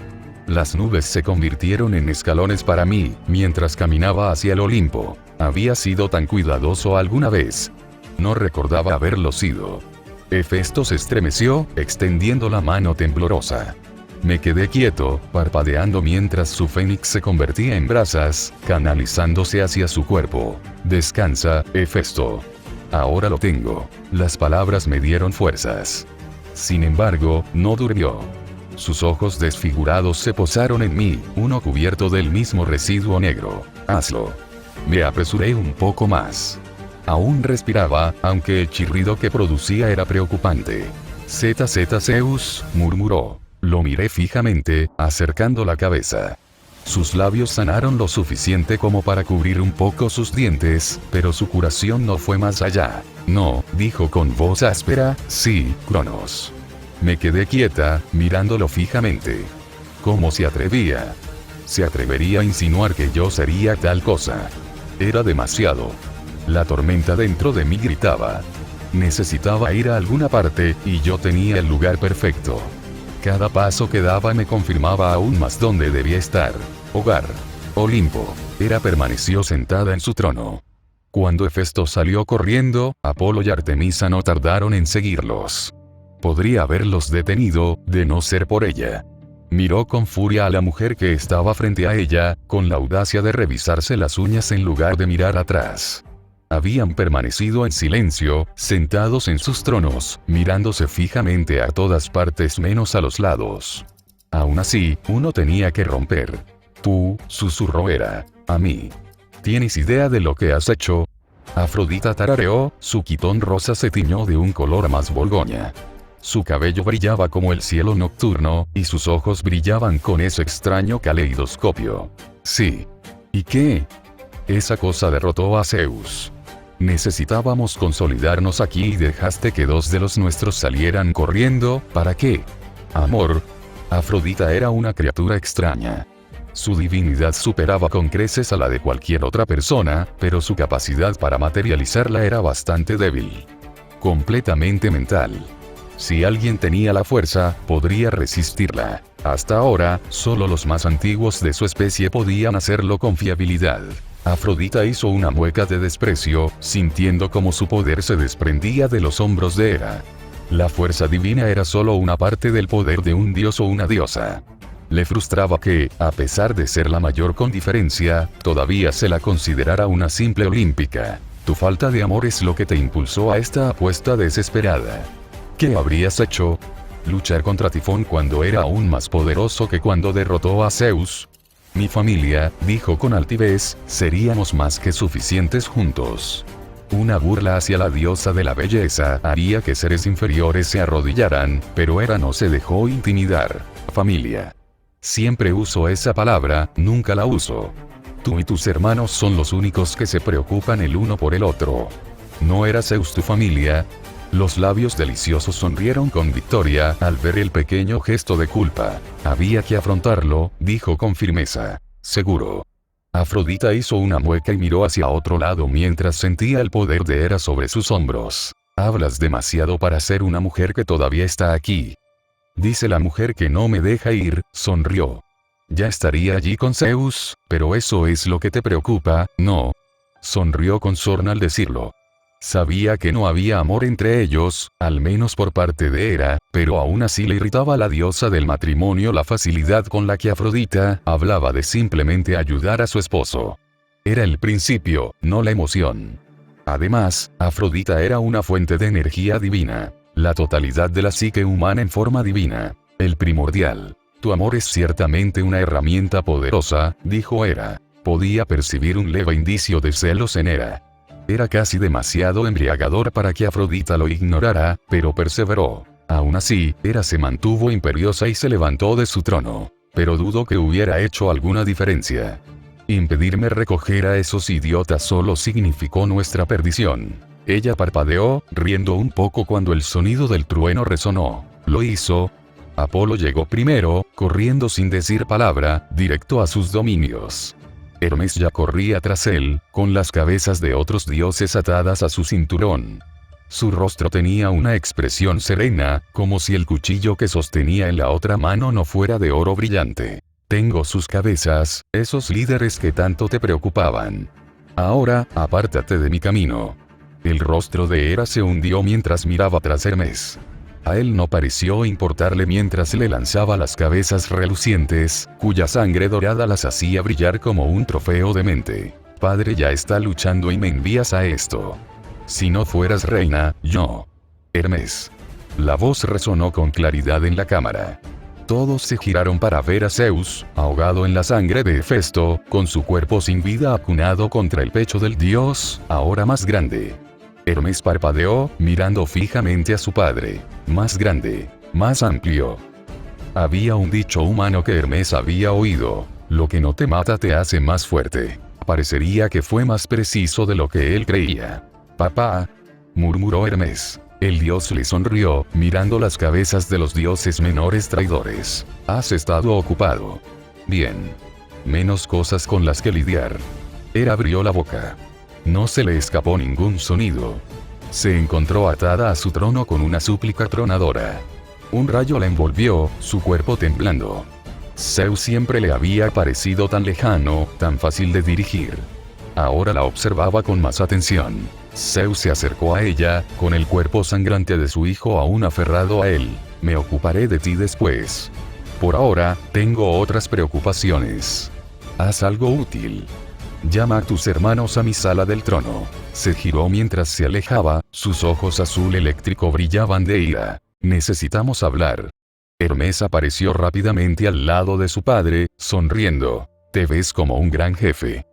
Speaker 1: Las nubes se convirtieron en escalones para mí, mientras caminaba hacia el Olimpo. ¿Había sido tan cuidadoso alguna vez? No recordaba haberlo sido. Hefesto se estremeció, extendiendo la mano temblorosa. Me quedé quieto, parpadeando mientras su fénix se convertía en brasas, canalizándose hacia su cuerpo. Descansa, Hefesto. Ahora lo tengo. Las palabras me dieron fuerzas. Sin embargo, no durmió. Sus ojos desfigurados se posaron en mí, uno cubierto del mismo residuo negro. Hazlo. Me apresuré un poco más. Aún respiraba, aunque el chirrido que producía era preocupante. ZZ Zeus, murmuró. Lo miré fijamente, acercando la cabeza. Sus labios sanaron lo suficiente como para cubrir un poco sus dientes, pero su curación no fue más allá. No, dijo con voz áspera, sí, Cronos. Me quedé quieta, mirándolo fijamente. ¿Cómo se atrevía? Se atrevería a insinuar que yo sería tal cosa. Era demasiado. La tormenta dentro de mí gritaba. Necesitaba ir a alguna parte, y yo tenía el lugar perfecto. Cada paso que daba me confirmaba aún más dónde debía estar. Hogar. Olimpo. Hera permaneció sentada en su trono. Cuando Hefesto salió corriendo, Apolo y Artemisa no tardaron en seguirlos. Podría haberlos detenido, de no ser por ella. Miró con furia a la mujer que estaba frente a ella, con la audacia de revisarse las uñas en lugar de mirar atrás. Habían permanecido en silencio, sentados en sus tronos, mirándose fijamente a todas partes menos a los lados. Aún así, uno tenía que romper. Tú, susurró Hera, a mí. ¿Tienes idea de lo que has hecho? Afrodita tarareó, su quitón rosa se tiñó de un color más borgoña. Su cabello brillaba como el cielo nocturno, y sus ojos brillaban con ese extraño caleidoscopio. Sí. ¿Y qué? Esa cosa derrotó a Zeus. Necesitábamos consolidarnos aquí y dejaste que dos de los nuestros salieran corriendo, ¿para qué? Amor. Afrodita era una criatura extraña. Su divinidad superaba con creces a la de cualquier otra persona, pero su capacidad para materializarla era bastante débil. Completamente mental. Si alguien tenía la fuerza, podría resistirla. Hasta ahora, solo los más antiguos de su especie podían hacerlo con fiabilidad. Afrodita hizo una mueca de desprecio, sintiendo como su poder se desprendía de los hombros de Hera. La fuerza divina era solo una parte del poder de un dios o una diosa. Le frustraba que, a pesar de ser la mayor con diferencia, todavía se la considerara una simple olímpica. Tu falta de amor es lo que te impulsó a esta apuesta desesperada. ¿Qué habrías hecho? ¿Luchar contra Tifón cuando era aún más poderoso que cuando derrotó a Zeus? Mi familia, dijo con altivez, seríamos más que suficientes juntos. Una burla hacia la diosa de la belleza haría que seres inferiores se arrodillaran, pero Hera no se dejó intimidar. Familia. Siempre uso esa palabra, nunca la uso. Tú y tus hermanos son los únicos que se preocupan el uno por el otro. ¿No era Zeus tu familia? Los labios deliciosos sonrieron con victoria al ver el pequeño gesto de culpa. Había que afrontarlo, dijo con firmeza. Seguro. Afrodita hizo una mueca y miró hacia otro lado mientras sentía el poder de Hera sobre sus hombros. Hablas demasiado para ser una mujer que todavía está aquí. Dice la mujer que no me deja ir, sonrió. Ya estaría allí con Zeus, pero eso es lo que te preocupa, ¿no? Sonrió con sorna al decirlo. Sabía que no había amor entre ellos, al menos por parte de Hera, pero aún así le irritaba a la diosa del matrimonio la facilidad con la que Afrodita hablaba de simplemente ayudar a su esposo. Era el principio, no la emoción. Además, Afrodita era una fuente de energía divina. La totalidad de la psique humana en forma divina. El primordial. Tu amor es ciertamente una herramienta poderosa, dijo Hera. Podía percibir un leve indicio de celos en Hera. Era casi demasiado embriagador para que Afrodita lo ignorara, pero perseveró. Aún así, Hera se mantuvo imperiosa y se levantó de su trono. Pero dudo que hubiera hecho alguna diferencia. Impedirme recoger a esos idiotas solo significó nuestra perdición. Ella parpadeó, riendo un poco cuando el sonido del trueno resonó. Lo hizo. Apolo llegó primero, corriendo sin decir palabra, directo a sus dominios. Hermes ya corría tras él, con las cabezas de otros dioses atadas a su cinturón. Su rostro tenía una expresión serena, como si el cuchillo que sostenía en la otra mano no fuera de oro brillante. Tengo sus cabezas, esos líderes que tanto te preocupaban. Ahora, apártate de mi camino. El rostro de Hera se hundió mientras miraba tras Hermes. A él no pareció importarle mientras le lanzaba las cabezas relucientes, cuya sangre dorada las hacía brillar como un trofeo de mente. Padre ya está luchando y me envías a esto. Si no fueras reina, yo. Hermes. La voz resonó con claridad en la cámara. Todos se giraron para ver a Zeus, ahogado en la sangre de Hefesto, con su cuerpo sin vida acunado contra el pecho del dios, ahora más grande. Hermes parpadeó, mirando fijamente a su padre. Más grande, más amplio. Había un dicho humano que Hermes había oído: lo que no te mata te hace más fuerte. Parecería que fue más preciso de lo que él creía. Papá, murmuró Hermes. El dios le sonrió, mirando las cabezas de los dioses menores traidores. Has estado ocupado. Bien. Menos cosas con las que lidiar. Hera abrió la boca. No se le escapó ningún sonido. Se encontró atada a su trono con una súplica tronadora. Un rayo la envolvió, su cuerpo temblando. Zeus siempre le había parecido tan lejano, tan fácil de dirigir. Ahora la observaba con más atención. Zeus se acercó a ella, con el cuerpo sangrante de su hijo aún aferrado a él. Me ocuparé de ti después. Por ahora, tengo otras preocupaciones. Haz algo útil. Llama a tus hermanos a mi sala del trono. Se giró mientras se alejaba, sus ojos azul eléctrico brillaban de ira. Necesitamos hablar. Hermes apareció rápidamente al lado de su padre, sonriendo. Te ves como un gran jefe.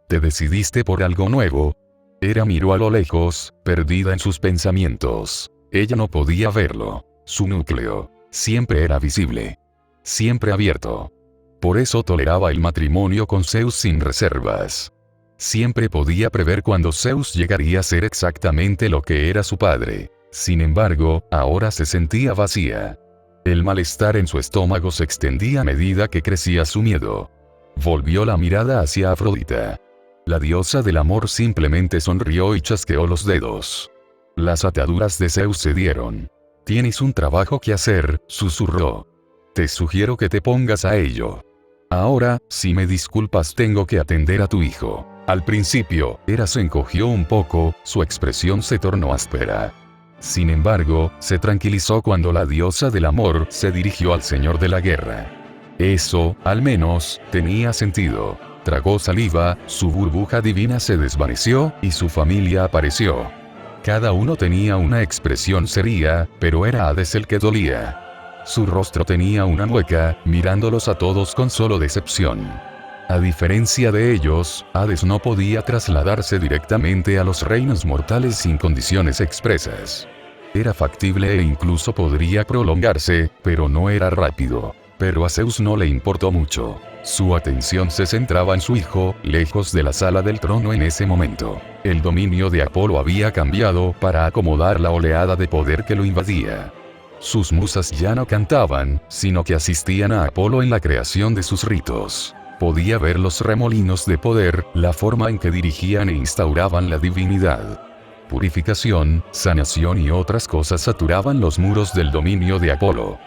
Speaker 1: ¿Te decidiste por algo nuevo? Hera miró a lo lejos, perdida en sus pensamientos. Ella no podía verlo. Su núcleo siempre era visible. Siempre abierto. Por eso toleraba el matrimonio con Zeus sin reservas. Siempre podía prever cuándo Zeus llegaría a ser exactamente lo que era su padre. Sin embargo, ahora se sentía vacía. El malestar en su estómago se extendía a medida que crecía su miedo. Volvió la mirada hacia Afrodita. La diosa del amor simplemente sonrió y chasqueó los dedos. Las ataduras de Zeus cedieron. Tienes un trabajo que hacer, susurró. Te sugiero que te pongas a ello. Ahora, si me disculpas, tengo que atender a tu hijo. Al principio, Hera se encogió un poco, su expresión se tornó áspera. Sin embargo, se tranquilizó cuando la diosa del amor se dirigió al señor de la guerra. Eso, al menos, tenía sentido. Tragó saliva, su burbuja divina se desvaneció, y su familia apareció. Cada uno tenía una expresión seria, pero era Hades el que dolía. Su rostro tenía una mueca, mirándolos a todos con solo decepción. A diferencia de ellos, Hades no podía trasladarse directamente a los reinos mortales sin condiciones expresas. Era factible e incluso podría prolongarse, pero no era rápido. Pero a Zeus no le importó mucho. Su atención se centraba en su hijo, lejos de la sala del trono en ese momento. El dominio de Apolo había cambiado para acomodar la oleada de poder que lo invadía. Sus musas ya no cantaban, sino que asistían a Apolo en la creación de sus ritos. Podía ver los remolinos de poder, la forma en que dirigían e instauraban la divinidad. Purificación, sanación y otras cosas saturaban los muros del dominio de Apolo.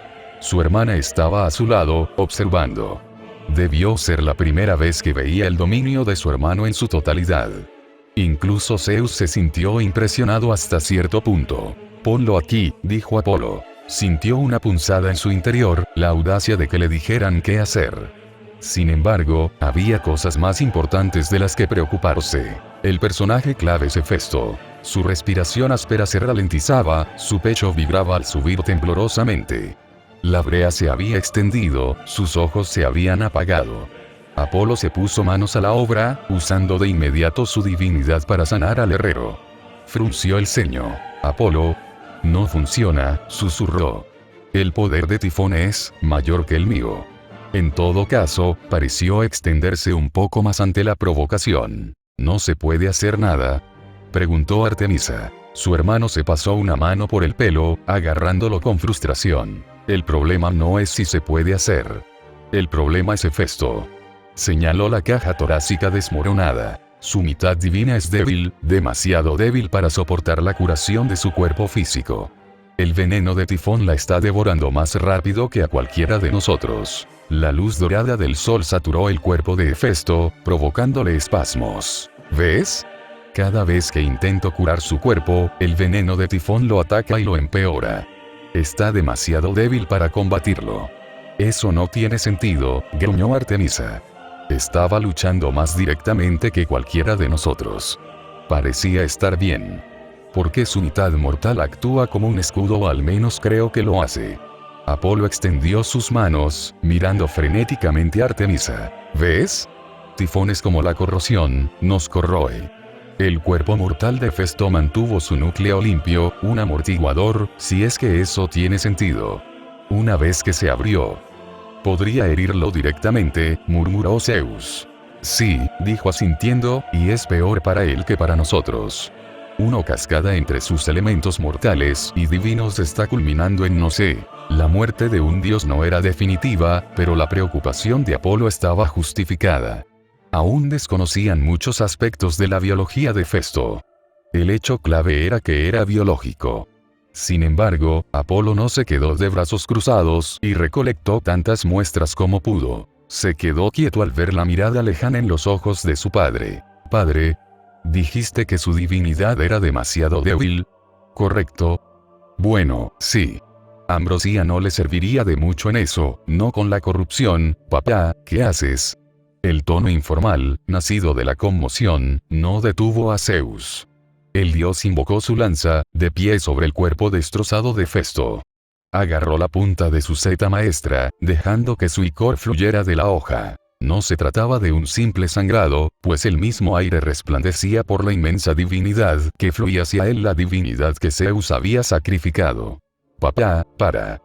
Speaker 1: Su hermana estaba a su lado, observando. Debió ser la primera vez que veía el dominio de su hermano en su totalidad. Incluso Zeus se sintió impresionado hasta cierto punto. Ponlo aquí, dijo Apolo. Sintió una punzada en su interior, la audacia de que le dijeran qué hacer. Sin embargo, había cosas más importantes de las que preocuparse. El personaje clave es Hefesto. Su respiración áspera se ralentizaba, su pecho vibraba al subir temblorosamente. La brea se había extendido, sus ojos se habían apagado. Apolo se puso manos a la obra, usando de inmediato su divinidad para sanar al herrero. Frunció el ceño. Apolo. No funciona, susurró. El poder de Tifón es mayor que el mío. En todo caso, pareció extenderse un poco más ante la provocación. ¿No se puede hacer nada?, preguntó Artemisa. Su hermano se pasó una mano por el pelo, agarrándolo con frustración. El problema no es si se puede hacer. El problema es Hefesto. Señaló la caja torácica desmoronada. Su mitad divina es débil, demasiado débil para soportar la curación de su cuerpo físico. El veneno de Tifón la está devorando más rápido que a cualquiera de nosotros. La luz dorada del sol saturó el cuerpo de Hefesto, provocándole espasmos. ¿Ves? Cada vez que intento curar su cuerpo, el veneno de Tifón lo ataca y lo empeora. Está demasiado débil para combatirlo. Eso no tiene sentido, gruñó Artemisa. Estaba luchando más directamente que cualquiera de nosotros. Parecía estar bien. ¿Por qué su mitad mortal actúa como un escudo o al menos creo que lo hace? Apolo extendió sus manos, mirando frenéticamente a Artemisa. ¿Ves? Tifón es como la corrosión, nos corroe. El cuerpo mortal de Hefesto mantuvo su núcleo limpio, un amortiguador, si es que eso tiene sentido. Una vez que se abrió, podría herirlo directamente, murmuró Zeus. Sí, dijo asintiendo, y es peor para él que para nosotros. Una cascada entre sus elementos mortales y divinos está culminando en no sé. La muerte de un dios no era definitiva, pero la preocupación de Apolo estaba justificada. Aún desconocían muchos aspectos de la biología de Hefesto. El hecho clave era que era biológico. Sin embargo, Apolo no se quedó de brazos cruzados y recolectó tantas muestras como pudo. Se quedó quieto al ver la mirada lejana en los ojos de su padre. Padre, dijiste que su divinidad era demasiado débil. ¿Correcto? Bueno, sí. Ambrosía no le serviría de mucho en eso, no con la corrupción. Papá, ¿qué haces? El tono informal, nacido de la conmoción, no detuvo a Zeus. El dios invocó su lanza, de pie sobre el cuerpo destrozado de Hefesto. Agarró la punta de su seta maestra, dejando que su icor fluyera de la hoja. No se trataba de un simple sangrado, pues el mismo aire resplandecía por la inmensa divinidad que fluía hacia él, la divinidad que Zeus había sacrificado. Papá, para.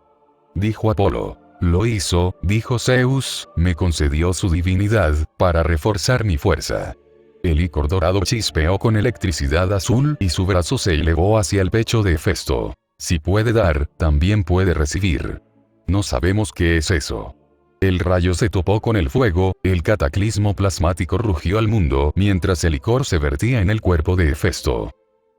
Speaker 1: Dijo Apolo. Lo hizo, dijo Zeus, me concedió su divinidad, para reforzar mi fuerza. El icor dorado chispeó con electricidad azul y su brazo se elevó hacia el pecho de Hefesto. Si puede dar, también puede recibir. No sabemos qué es eso. El rayo se topó con el fuego, el cataclismo plasmático rugió al mundo mientras el icor se vertía en el cuerpo de Hefesto.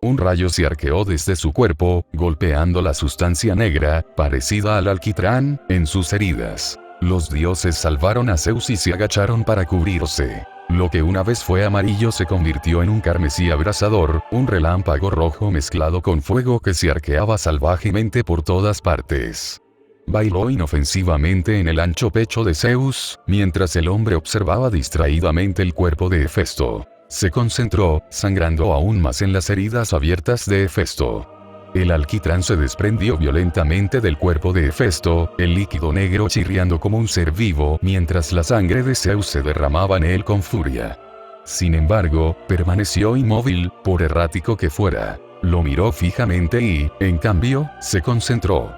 Speaker 1: Un rayo se arqueó desde su cuerpo, golpeando la sustancia negra, parecida al alquitrán, en sus heridas. Los dioses salvaron a Zeus y se agacharon para cubrirse. Lo que una vez fue amarillo se convirtió en un carmesí abrasador, un relámpago rojo mezclado con fuego que se arqueaba salvajemente por todas partes. Bailó inofensivamente en el ancho pecho de Zeus, mientras el hombre observaba distraídamente el cuerpo de Hefesto. Se concentró, sangrando aún más en las heridas abiertas de Hefesto. El alquitrán se desprendió violentamente del cuerpo de Hefesto, el líquido negro chirriando como un ser vivo mientras la sangre de Zeus se derramaba en él con furia. Sin embargo, permaneció inmóvil, por errático que fuera. Lo miró fijamente y, en cambio, se concentró.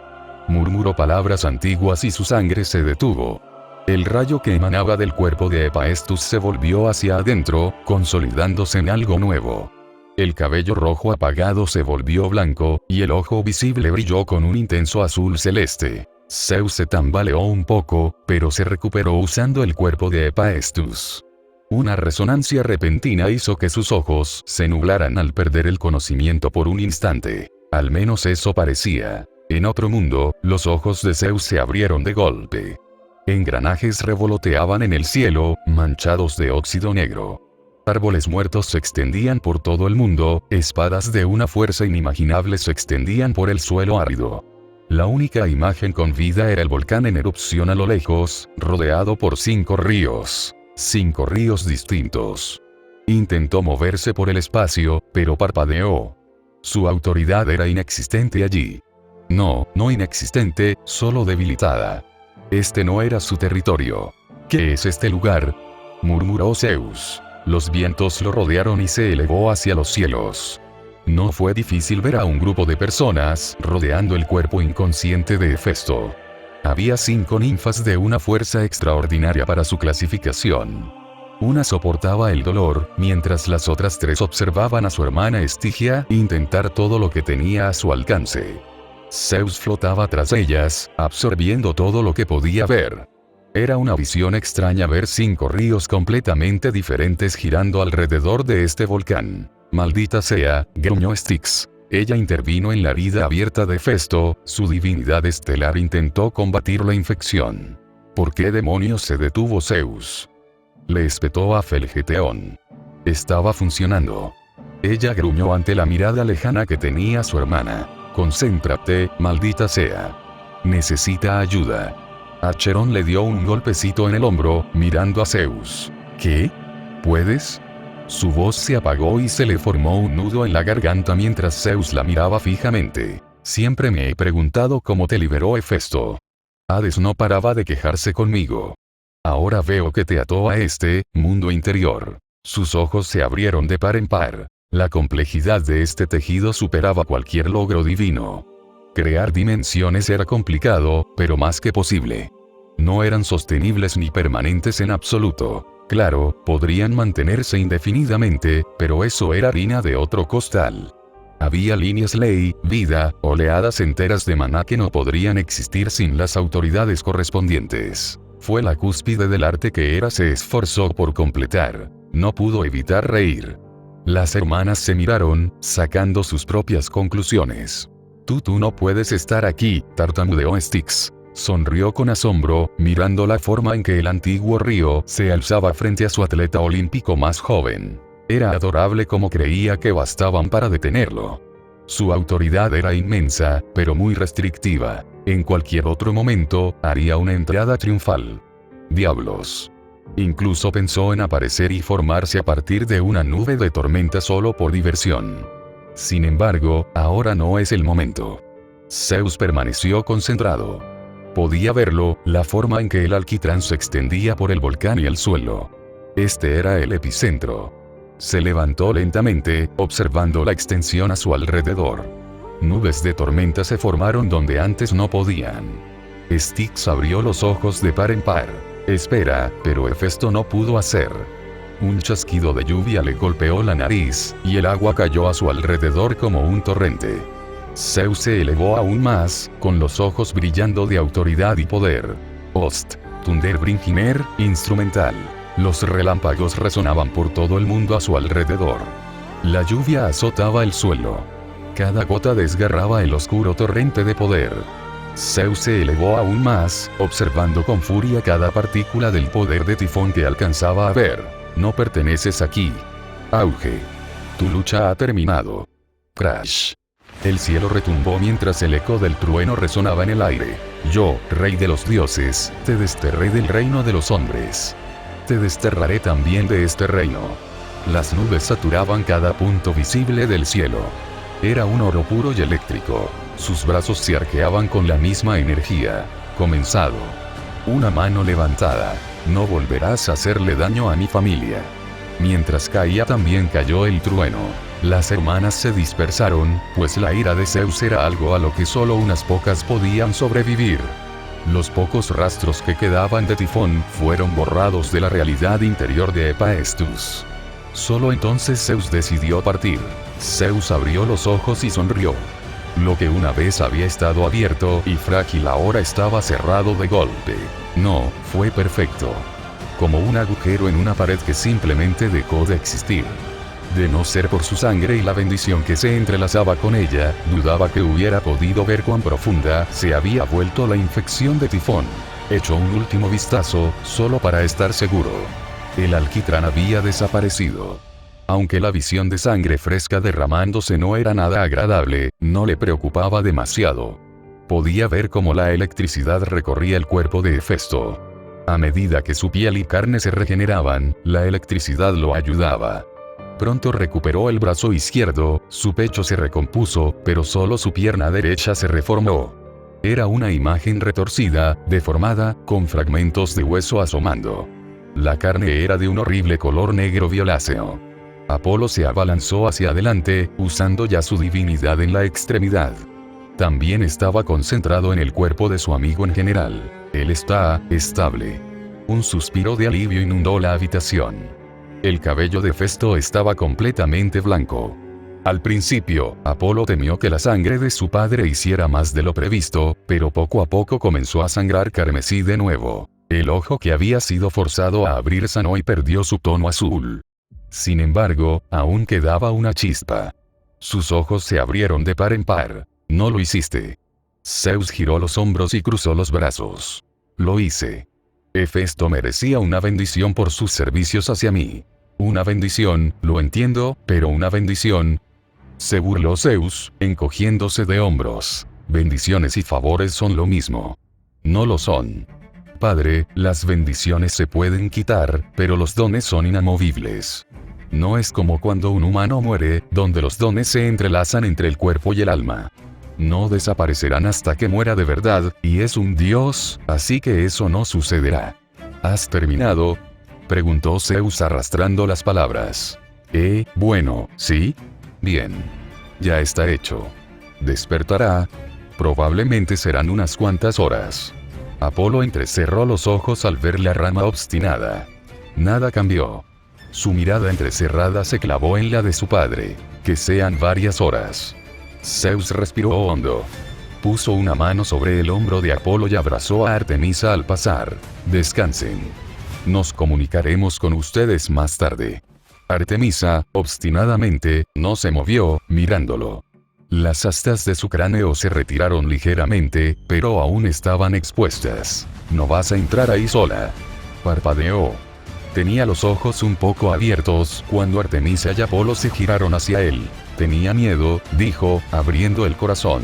Speaker 1: Murmuró palabras antiguas y su sangre se detuvo. El rayo que emanaba del cuerpo de Hephaestus se volvió hacia adentro, consolidándose en algo nuevo. El cabello rojo apagado se volvió blanco, y el ojo visible brilló con un intenso azul celeste. Zeus se tambaleó un poco, pero se recuperó usando el cuerpo de Hephaestus. Una resonancia repentina hizo que sus ojos se nublaran al perder el conocimiento por un instante. Al menos eso parecía. En otro mundo, los ojos de Zeus se abrieron de golpe. Engranajes revoloteaban en el cielo, manchados de óxido negro. Árboles muertos se extendían por todo el mundo, espadas de una fuerza inimaginable se extendían por el suelo árido. La única imagen con vida era el volcán en erupción a lo lejos, rodeado por 5 ríos. 5 ríos distintos. Intentó moverse por el espacio, pero parpadeó. Su autoridad era inexistente allí. No inexistente, solo debilitada. Este no era su territorio. ¿Qué es este lugar?, murmuró Zeus. Los vientos lo rodearon y se elevó hacia los cielos. No fue difícil ver a un grupo de personas rodeando el cuerpo inconsciente de Hefesto. Había 5 ninfas de una fuerza extraordinaria para su clasificación. Una soportaba el dolor, mientras las otras 3 observaban a su hermana Estigia intentar todo lo que tenía a su alcance. Zeus flotaba tras ellas, absorbiendo todo lo que podía ver. Era una visión extraña ver 5 ríos completamente diferentes girando alrededor de este volcán. Maldita sea, gruñó Styx. Ella intervino en la herida abierta de Hefesto, su divinidad estelar intentó combatir la infección. ¿Por qué demonios se detuvo Zeus? Le espetó a Felgeteón. Estaba funcionando. Ella gruñó ante la mirada lejana que tenía su hermana. Concéntrate, maldita sea. Necesita ayuda. Acheron le dio un golpecito en el hombro, mirando a Zeus. ¿Qué? ¿Puedes? Su voz se apagó y se le formó un nudo en la garganta mientras Zeus la miraba fijamente. Siempre me he preguntado cómo te liberó Hefesto. Hades no paraba de quejarse conmigo. Ahora veo que te ató a este mundo interior. Sus ojos se abrieron de par en par. La complejidad de este tejido superaba cualquier logro divino. Crear dimensiones era complicado, pero más que posible. No eran sostenibles ni permanentes en absoluto. Claro, podrían mantenerse indefinidamente, pero eso era harina de otro costal. Había líneas ley, vida, oleadas enteras de maná que no podrían existir sin las autoridades correspondientes. Fue la cúspide del arte que Hera se esforzó por completar. No pudo evitar reír. Las hermanas se miraron, sacando sus propias conclusiones. Tú no puedes estar aquí, tartamudeó Styx. Sonrió con asombro, mirando la forma en que el antiguo río se alzaba frente a su atleta olímpico más joven. Era adorable como creía que bastaban para detenerlo. Su autoridad era inmensa, pero muy restrictiva. En cualquier otro momento, haría una entrada triunfal. Diablos. Incluso pensó en aparecer y formarse a partir de una nube de tormenta solo por diversión. Sin embargo, ahora no es el momento. Zeus permaneció concentrado. Podía verlo, la forma en que el alquitrán se extendía por el volcán y el suelo. Este era el epicentro. Se levantó lentamente, observando la extensión a su alrededor. Nubes de tormenta se formaron donde antes no podían. Styx abrió los ojos de par en par. Espera, pero Hefesto no pudo hacer. Un chasquido de lluvia le golpeó la nariz, y el agua cayó a su alrededor como un torrente. Zeus se elevó aún más, con los ojos brillando de autoridad y poder. Ost, Thunderbringiner, instrumental. Los relámpagos resonaban por todo el mundo a su alrededor. La lluvia azotaba el suelo. Cada gota desgarraba el oscuro torrente de poder. Zeus se elevó aún más, observando con furia cada partícula del poder de Tifón que alcanzaba a ver. No perteneces aquí. Auge. Tu lucha ha terminado. Crash. El cielo retumbó mientras el eco del trueno resonaba en el aire. Yo, rey de los dioses, te desterré del reino de los hombres. Te desterraré también de este reino. Las nubes saturaban cada punto visible del cielo. Era un oro puro y eléctrico. Sus brazos se arqueaban con la misma energía. Comenzado. Una mano levantada. No volverás a hacerle daño a mi familia. Mientras caía también cayó el trueno. Las hermanas se dispersaron, pues la ira de Zeus era algo a lo que solo unas pocas podían sobrevivir. Los pocos rastros que quedaban de Tifón fueron borrados de la realidad interior de Hephaestus. Solo entonces Zeus decidió partir. Zeus abrió los ojos y sonrió. Lo que una vez había estado abierto y frágil ahora estaba cerrado de golpe. No, fue perfecto. Como un agujero en una pared que simplemente dejó de existir. De no ser por su sangre y la bendición que se entrelazaba con ella, dudaba que hubiera podido ver cuán profunda se había vuelto la infección de Tifón. Echó un último vistazo, solo para estar seguro. El alquitrán había desaparecido. Aunque la visión de sangre fresca derramándose no era nada agradable, no le preocupaba demasiado. Podía ver cómo la electricidad recorría el cuerpo de Hefesto. A medida que su piel y carne se regeneraban, la electricidad lo ayudaba. Pronto recuperó el brazo izquierdo, su pecho se recompuso, pero solo su pierna derecha se reformó. Era una imagen retorcida, deformada, con fragmentos de hueso asomando. La carne era de un horrible color negro violáceo. Apolo se abalanzó hacia adelante, usando ya su divinidad en la extremidad. También estaba concentrado en el cuerpo de su amigo en general. Él está estable. Un suspiro de alivio inundó la habitación. El cabello de Hefesto estaba completamente blanco. Al principio, Apolo temió que la sangre de su padre hiciera más de lo previsto, pero poco a poco comenzó a sangrar carmesí de nuevo. El ojo que había sido forzado a abrir sanó y perdió su tono azul. Sin embargo, aún quedaba una chispa. Sus ojos se abrieron de par en par. No lo hiciste. Zeus giró los hombros y cruzó los brazos. Lo hice. Hefesto merecía una bendición por sus servicios hacia mí. Una bendición, lo entiendo, pero una bendición. Se burló Zeus, encogiéndose de hombros. Bendiciones y favores son lo mismo. No lo son. Padre, las bendiciones se pueden quitar, pero los dones son inamovibles. No es como cuando un humano muere, donde los dones se entrelazan entre el cuerpo y el alma. No desaparecerán hasta que muera de verdad, y es un dios, así que eso no sucederá. ¿Has terminado?, preguntó Zeus arrastrando las palabras. Bueno, ¿sí? Bien. Ya está hecho. Despertará. Probablemente serán unas cuantas horas. Apolo entrecerró los ojos al ver la rama obstinada. Nada cambió. Su mirada entrecerrada se clavó en la de su padre. Que sean varias horas. Zeus respiró hondo. Puso una mano sobre el hombro de Apolo y abrazó a Artemisa al pasar. Descansen. Nos comunicaremos con ustedes más tarde. Artemisa, obstinadamente, no se movió, mirándolo. Las astas de su cráneo se retiraron ligeramente, pero aún estaban expuestas. ¿No vas a entrar ahí sola?, parpadeó. Tenía los ojos un poco abiertos cuando Artemisa y Apolo se giraron hacia él. Tenía miedo, dijo, abriendo el corazón.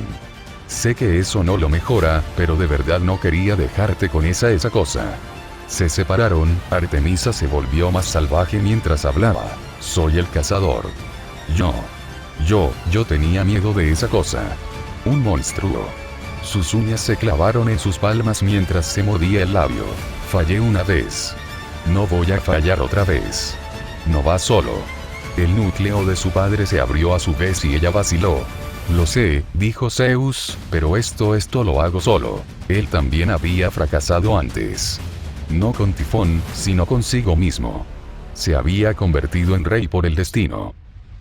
Speaker 1: Sé que eso no lo mejora, pero de verdad no quería dejarte con esa cosa. Se separaron, Artemisa se volvió más salvaje mientras hablaba. Soy el cazador. Yo tenía miedo de esa cosa. Un monstruo. Sus uñas se clavaron en sus palmas mientras se mordía el labio. Fallé una vez. No voy a fallar otra vez. No va solo. El núcleo de su padre se abrió a su vez y ella vaciló. Lo sé, dijo Zeus, pero esto lo hago solo. Él también había fracasado antes. No con Tifón, sino consigo mismo. Se había convertido en rey por el destino.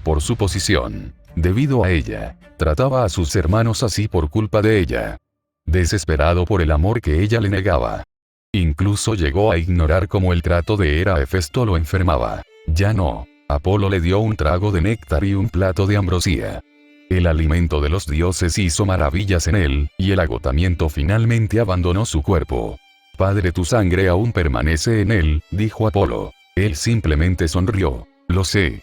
Speaker 1: Por su posición. Debido a ella. Trataba a sus hermanos así por culpa de ella. Desesperado por el amor que ella le negaba. Incluso llegó a ignorar cómo el trato de Hera a Hefesto lo enfermaba. Ya no. Apolo le dio un trago de néctar y un plato de ambrosía. El alimento de los dioses hizo maravillas en él, y el agotamiento finalmente abandonó su cuerpo. Padre, tu sangre aún permanece en él, dijo Apolo. Él simplemente sonrió. Lo sé.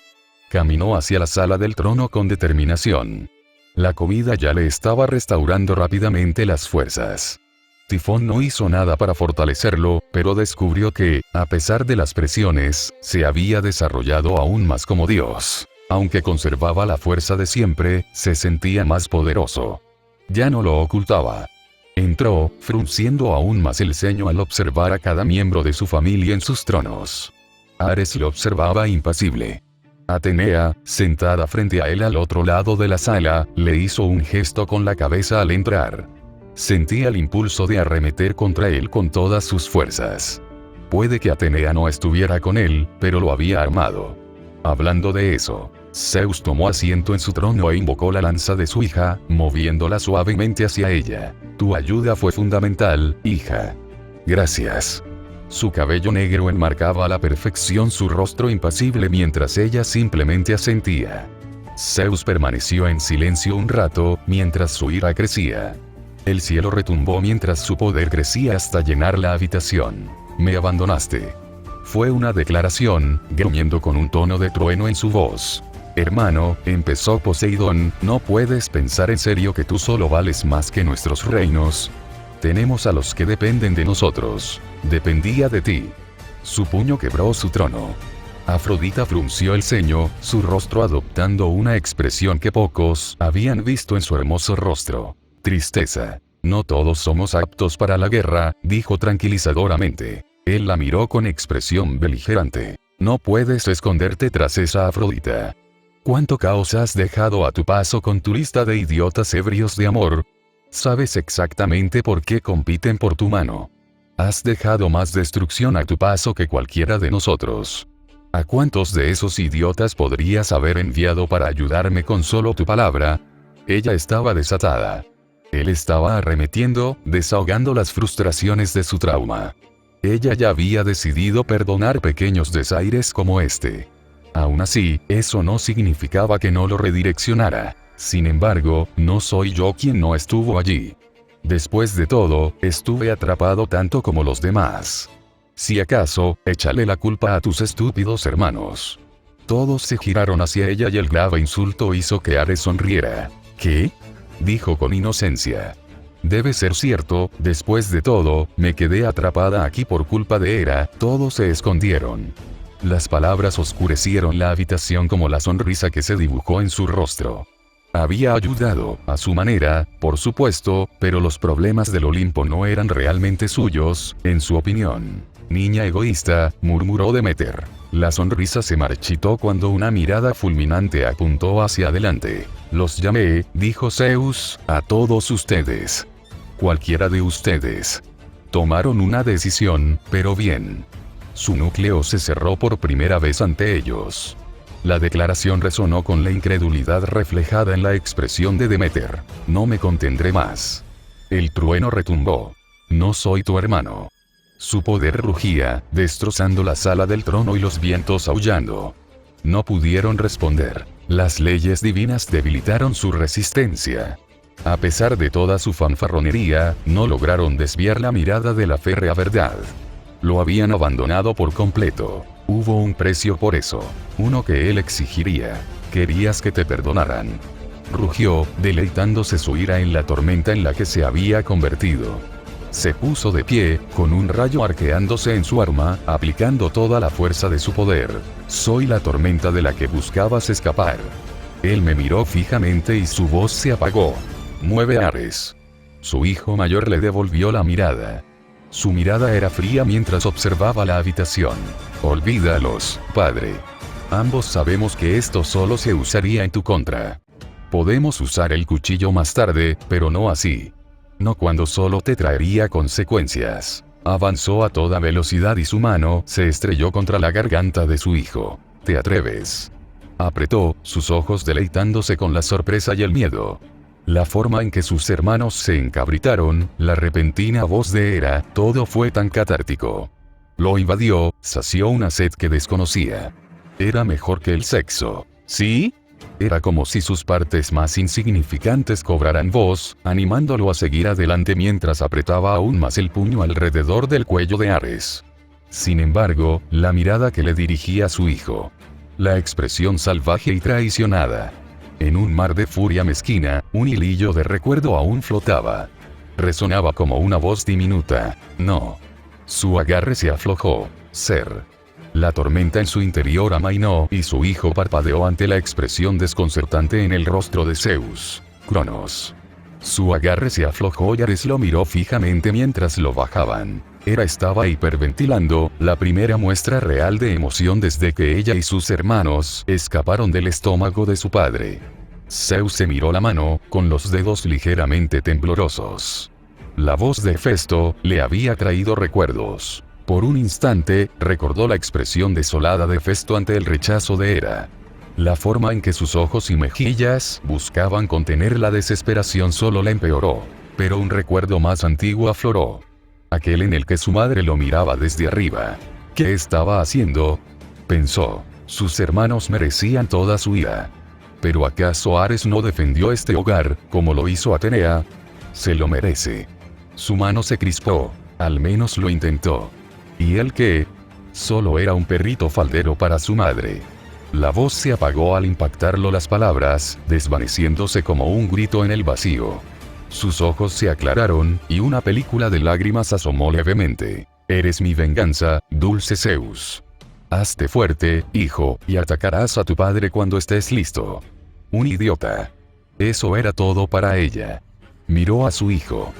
Speaker 1: Caminó hacia la sala del trono con determinación. La comida ya le estaba restaurando rápidamente las fuerzas. Tifón no hizo nada para fortalecerlo, pero descubrió que, a pesar de las presiones, se había desarrollado aún más como Dios. Aunque conservaba la fuerza de siempre, se sentía más poderoso. Ya no lo ocultaba. Entró, frunciendo aún más el ceño al observar a cada miembro de su familia en sus tronos. Ares lo observaba impasible. Atenea, sentada frente a él al otro lado de la sala, le hizo un gesto con la cabeza al entrar. Sentía el impulso de arremeter contra él con todas sus fuerzas. Puede que Atenea no estuviera con él, pero lo había armado. Hablando de eso, Zeus tomó asiento en su trono e invocó la lanza de su hija, moviéndola suavemente hacia ella. Tu ayuda fue fundamental, hija. Gracias. Su cabello negro enmarcaba a la perfección su rostro impasible mientras ella simplemente asentía. Zeus permaneció en silencio un rato, mientras su ira crecía. El cielo retumbó mientras su poder crecía hasta llenar la habitación. Me abandonaste. Fue una declaración, gruñendo con un tono de trueno en su voz. Hermano, empezó Poseidón, ¿no puedes pensar en serio que tú solo vales más que nuestros reinos? Tenemos a los que dependen de nosotros. Dependía de ti. Su puño quebró su trono. Afrodita frunció el ceño, su rostro adoptando una expresión que pocos habían visto en su hermoso rostro. Tristeza. No todos somos aptos para la guerra, dijo tranquilizadoramente. Él la miró con expresión beligerante. No puedes esconderte tras esa Afrodita. ¿Cuánto caos has dejado a tu paso con tu lista de idiotas ebrios de amor? Sabes exactamente por qué compiten por tu mano. Has dejado más destrucción a tu paso que cualquiera de nosotros. ¿A cuántos de esos idiotas podrías haber enviado para ayudarme con solo tu palabra? Ella estaba desatada. Él estaba arremetiendo, desahogando las frustraciones de su trauma. Ella ya había decidido perdonar pequeños desaires como este. Aún así, eso no significaba que no lo redireccionara. Sin embargo, no soy yo quien no estuvo allí. Después de todo, estuve atrapado tanto como los demás. Si acaso, échale la culpa a tus estúpidos hermanos. Todos se giraron hacia ella y el grave insulto hizo que Ares sonriera. ¿Qué? Dijo con inocencia. Debe ser cierto, después de todo, me quedé atrapada aquí por culpa de Hera. Todos se escondieron. Las palabras oscurecieron la habitación como la sonrisa que se dibujó en su rostro. Había ayudado, a su manera, por supuesto, pero los problemas del Olimpo no eran realmente suyos, en su opinión. Niña egoísta, murmuró Demeter. La sonrisa se marchitó cuando una mirada fulminante apuntó hacia adelante. Los llamé, dijo Zeus, a todos ustedes. Cualquiera de ustedes. Tomaron una decisión, pero bien. Su núcleo se cerró por primera vez ante ellos. La declaración resonó con la incredulidad reflejada en la expresión de Demeter. No me contendré más. El trueno retumbó. No soy tu hermano. Su poder rugía, destrozando la sala del trono y los vientos aullando. No pudieron responder. Las leyes divinas debilitaron su resistencia. A pesar de toda su fanfarronería, no lograron desviar la mirada de la férrea verdad. Lo habían abandonado por completo. Hubo un precio por eso. Uno que él exigiría. Querías que te perdonaran. Rugió, deleitándose su ira en la tormenta en la que se había convertido. Se puso de pie, con un rayo arqueándose en su arma, aplicando toda la fuerza de su poder. Soy la tormenta de la que buscabas escapar. Él me miró fijamente y su voz se apagó. Mueve Ares. Su hijo mayor le devolvió la mirada. Su mirada era fría mientras observaba la habitación. Olvídalos, padre. Ambos sabemos que esto solo se usaría en tu contra. Podemos usar el cuchillo más tarde, pero no así. No cuando solo te traería consecuencias. Avanzó a toda velocidad y su mano se estrelló contra la garganta de su hijo. ¿Te atreves? Apretó, sus ojos deleitándose con la sorpresa y el miedo. La forma en que sus hermanos se encabritaron, la repentina voz de Hera, todo fue tan catártico. Lo invadió, sació una sed que desconocía. Era mejor que el sexo. ¿Sí? Era como si sus partes más insignificantes cobraran voz, animándolo a seguir adelante mientras apretaba aún más el puño alrededor del cuello de Ares. Sin embargo, la mirada que le dirigía a su hijo. La expresión salvaje y traicionada. En un mar de furia mezquina, un hilillo de recuerdo aún flotaba. Resonaba como una voz diminuta. No. Su agarre se aflojó. Ser. La tormenta en su interior amainó y su hijo parpadeó ante la expresión desconcertante en el rostro de Zeus. Cronos. Su agarre se aflojó y Ares lo miró fijamente mientras lo bajaban. Hera estaba hiperventilando, la primera muestra real de emoción desde que ella y sus hermanos escaparon del estómago de su padre. Zeus se miró la mano, con los dedos ligeramente temblorosos. La voz de Hefesto le había traído recuerdos. Por un instante, recordó la expresión desolada de Hefesto ante el rechazo de Hera. La forma en que sus ojos y mejillas buscaban contener la desesperación solo la empeoró. Pero un recuerdo más antiguo afloró. Aquel en el que su madre lo miraba desde arriba. ¿Qué estaba haciendo? Pensó. Sus hermanos merecían toda su ira. ¿Pero acaso Ares no defendió este hogar, como lo hizo Atenea? Se lo merece. Su mano se crispó. Al menos lo intentó. ¿Y él qué? Solo era un perrito faldero para su madre. La voz se apagó al impactarlo las palabras, desvaneciéndose como un grito en el vacío. Sus ojos se aclararon, y una película de lágrimas asomó levemente. Eres mi venganza, dulce Zeus. Hazte fuerte, hijo, y atacarás a tu padre cuando estés listo. Un idiota. Eso era todo para ella. Miró a su hijo.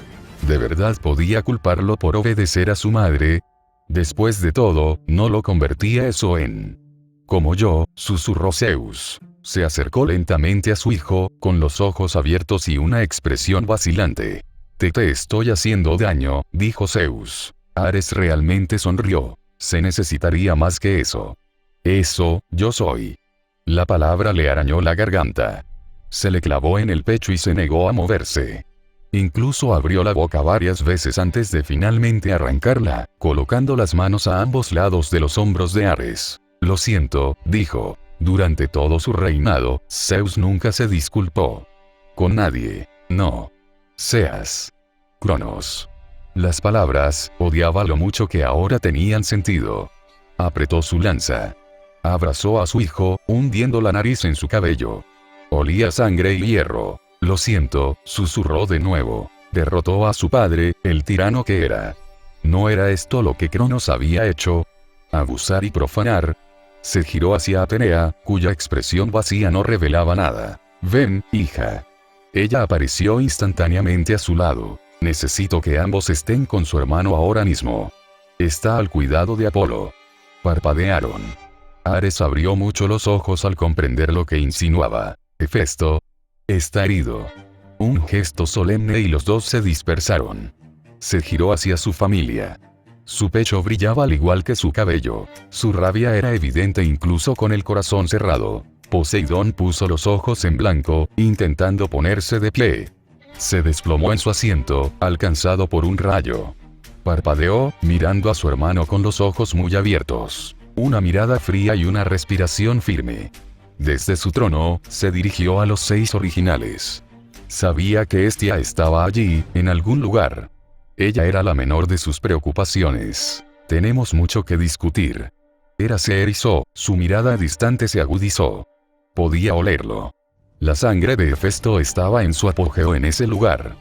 Speaker 1: ¿De verdad podía culparlo por obedecer a su madre? Después de todo, no lo convertía eso en... Como yo, susurró Zeus. Se acercó lentamente a su hijo, con los ojos abiertos y una expresión vacilante. Te estoy haciendo daño, dijo Zeus. Ares realmente sonrió. Se necesitaría más que eso. Eso, yo soy. La palabra le arañó la garganta. Se le clavó en el pecho y se negó a moverse. Incluso abrió la boca varias veces antes de finalmente arrancarla, colocando las manos a ambos lados de los hombros de Ares. Lo siento, dijo. Durante todo su reinado, Zeus nunca se disculpó con nadie. No seas Cronos. Las palabras, odiaba lo mucho que ahora tenían sentido. Apretó su lanza. Abrazó a su hijo, hundiendo la nariz en su cabello. Olía sangre y hierro. Lo siento, susurró de nuevo. Derrotó a su padre, el tirano que era. ¿No era esto lo que Cronos había hecho? Abusar y profanar. Se giró hacia Atenea, cuya expresión vacía no revelaba nada. Ven, hija. Ella apareció instantáneamente a su lado. Necesito que ambos estén con su hermano ahora mismo. Está al cuidado de Apolo. Parpadearon. Ares abrió mucho los ojos al comprender lo que insinuaba. Hefesto está herido. Un gesto solemne y los dos se dispersaron. Se giró hacia su familia. Su pecho brillaba al igual que su cabello. Su rabia era evidente incluso con el corazón cerrado. Poseidón puso los ojos en blanco, intentando ponerse de pie. Se desplomó en su asiento, alcanzado por un rayo. Parpadeó, mirando a su hermano con los ojos muy abiertos. Una mirada fría y una respiración firme. Desde su trono, se dirigió a los 6 originales. Sabía que Hestia estaba allí, en algún lugar. Ella era la menor de sus preocupaciones. Tenemos mucho que discutir. Hera se erizó, su mirada distante se agudizó. Podía olerlo. La sangre de Hefesto estaba en su apogeo en ese lugar.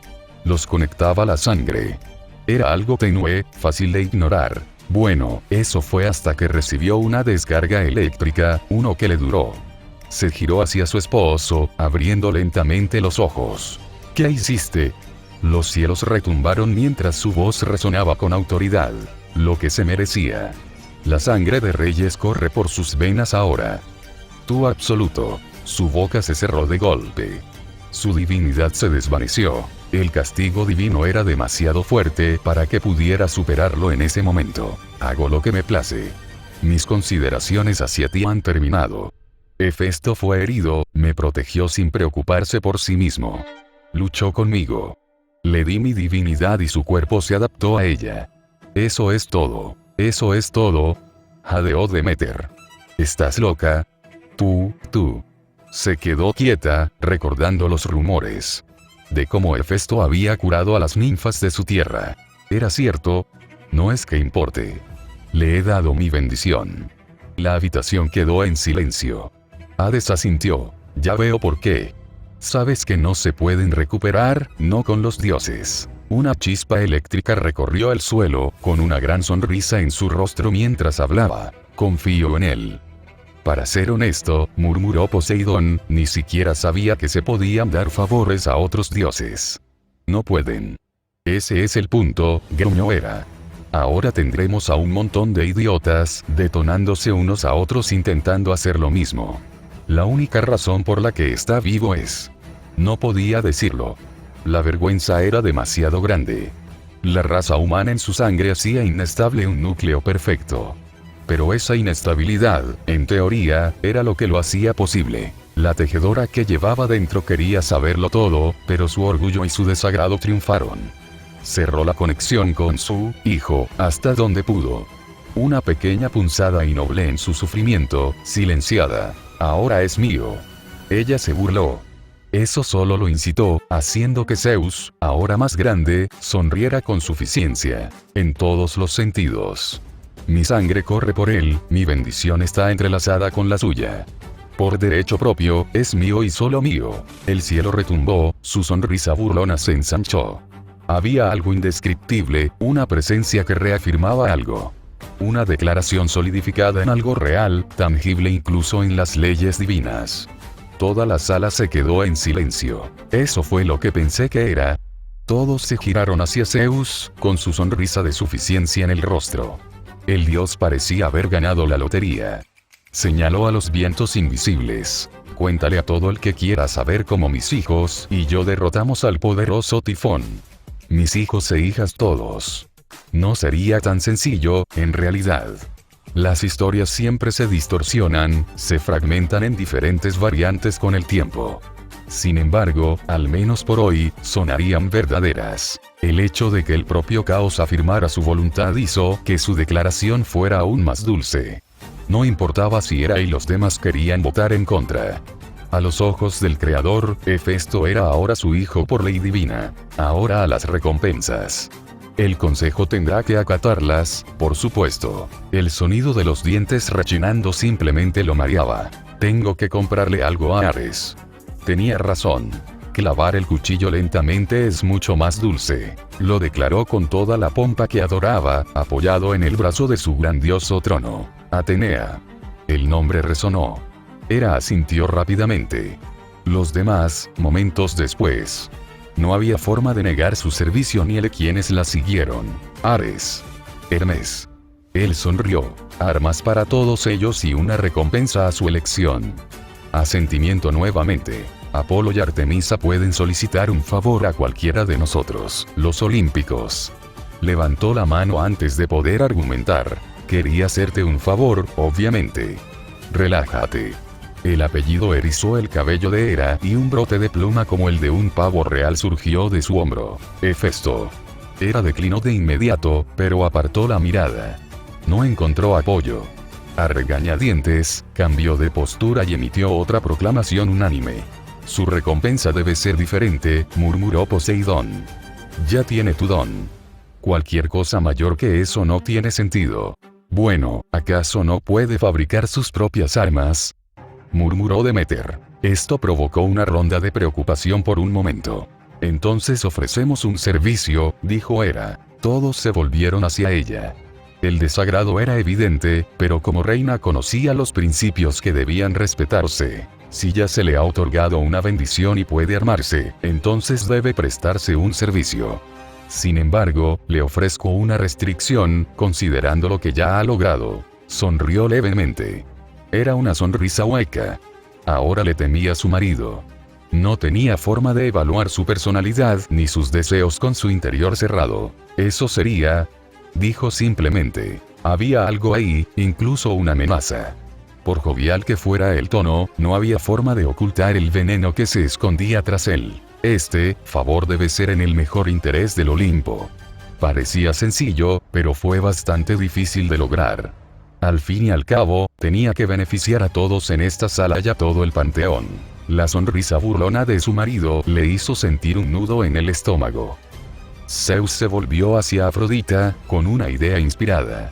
Speaker 1: Los conectaba la sangre. Era algo tenue, fácil de ignorar. Bueno, eso fue hasta que recibió una descarga eléctrica, uno que le duró. Se giró hacia su esposo, abriendo lentamente los ojos. ¿Qué hiciste? Los cielos retumbaron mientras su voz resonaba con autoridad. Lo que se merecía. La sangre de reyes corre por sus venas ahora. Tú absoluto. Su boca se cerró de golpe. Su divinidad se desvaneció. El castigo divino era demasiado fuerte para que pudiera superarlo en ese momento. Hago lo que me place. Mis consideraciones hacia ti han terminado. Hefesto fue herido, me protegió sin preocuparse por sí mismo. Luchó conmigo. Le di mi divinidad y su cuerpo se adaptó a ella. Eso es todo. Eso es todo. Jadeó Demeter. ¿Estás loca? Tú. Se quedó quieta, recordando los rumores de cómo Hefesto había curado a las ninfas de su tierra. ¿Era cierto? No es que importe. Le he dado mi bendición. La habitación quedó en silencio. Hades asintió. Ya veo por qué. Sabes que no se pueden recuperar, no con los dioses. Una chispa eléctrica recorrió el suelo, con una gran sonrisa en su rostro mientras hablaba. Confío en él. Para ser honesto, murmuró Poseidón, ni siquiera sabía que se podían dar favores a otros dioses. No pueden. Ese es el punto, gruñó Hera. Ahora tendremos a un montón de idiotas, detonándose unos a otros intentando hacer lo mismo. La única razón por la que está vivo es... No podía decirlo. La vergüenza era demasiado grande. La raza humana en su sangre hacía inestable un núcleo perfecto. Pero esa inestabilidad, en teoría, era lo que lo hacía posible. La tejedora que llevaba dentro quería saberlo todo, pero su orgullo y su desagrado triunfaron. Cerró la conexión con su hijo, hasta donde pudo. Una pequeña punzada y noble en su sufrimiento, silenciada. Ahora es mío. Ella se burló. Eso solo lo incitó, haciendo que Zeus, ahora más grande, sonriera con suficiencia. En todos los sentidos. Mi sangre corre por él, mi bendición está entrelazada con la suya. Por derecho propio, es mío y solo mío. El cielo retumbó, su sonrisa burlona se ensanchó. Había algo indescriptible, una presencia que reafirmaba algo. Una declaración solidificada en algo real, tangible incluso en las leyes divinas. Toda la sala se quedó en silencio. Eso fue lo que pensé que era. Todos se giraron hacia Zeus, con su sonrisa de suficiencia en el rostro. El dios parecía haber ganado la lotería. Señaló a los vientos invisibles. Cuéntale a todo el que quiera saber cómo mis hijos y yo derrotamos al poderoso Tifón. Mis hijos e hijas todos. No sería tan sencillo, en realidad. Las historias siempre se distorsionan, se fragmentan en diferentes variantes con el tiempo. Sin embargo, al menos por hoy, sonarían verdaderas. El hecho de que el propio Caos afirmara su voluntad hizo que su declaración fuera aún más dulce. No importaba si Hera y los demás querían votar en contra. A los ojos del Creador, Hefesto era ahora su hijo por ley divina. Ahora a las recompensas. El consejo tendrá que acatarlas, por supuesto. El sonido de los dientes rechinando simplemente lo mareaba. Tengo que comprarle algo a Ares. Tenía razón. Clavar el cuchillo lentamente es mucho más dulce. Lo declaró con toda la pompa que adoraba, apoyado en el brazo de su grandioso trono. Atenea. El nombre resonó. Hera asintió rápidamente. Los demás, momentos después. No había forma de negar su servicio ni el de quienes la siguieron. Ares. Hermes. Él sonrió. Armas para todos ellos y una recompensa a su elección. Asentimiento nuevamente. Apolo y Artemisa pueden solicitar un favor a cualquiera de nosotros, los olímpicos. Levantó la mano antes de poder argumentar. Quería hacerte un favor, obviamente. Relájate. El apellido erizó el cabello de Hera y un brote de pluma como el de un pavo real surgió de su hombro. Hefesto. Hera declinó de inmediato, pero apartó la mirada. No encontró apoyo. A regañadientes, cambió de postura y emitió otra proclamación unánime. Su recompensa debe ser diferente, murmuró Poseidón. Ya tiene tu don. Cualquier cosa mayor que eso no tiene sentido. Bueno, ¿acaso no puede fabricar sus propias armas? Murmuró Demeter. Esto provocó una ronda de preocupación por un momento. Entonces ofrecemos un servicio, dijo Hera. Todos se volvieron hacia ella. El desagrado era evidente, pero como reina conocía los principios que debían respetarse. Si ya se le ha otorgado una bendición y puede armarse, entonces debe prestarse un servicio. Sin embargo, le ofrezco una restricción, considerando lo que ya ha logrado. Sonrió levemente. Era una sonrisa hueca. Ahora le temía a su marido. No tenía forma de evaluar su personalidad ni sus deseos con su interior cerrado. Eso sería... dijo simplemente. Había algo ahí, incluso una amenaza. Por jovial que fuera el tono, no había forma de ocultar el veneno que se escondía tras él. Este favor debe ser en el mejor interés del Olimpo. Parecía sencillo, pero fue bastante difícil de lograr. Al fin y al cabo, tenía que beneficiar a todos en esta sala y a todo el panteón. La sonrisa burlona de su marido le hizo sentir un nudo en el estómago. Zeus se volvió hacia Afrodita, con una idea inspirada.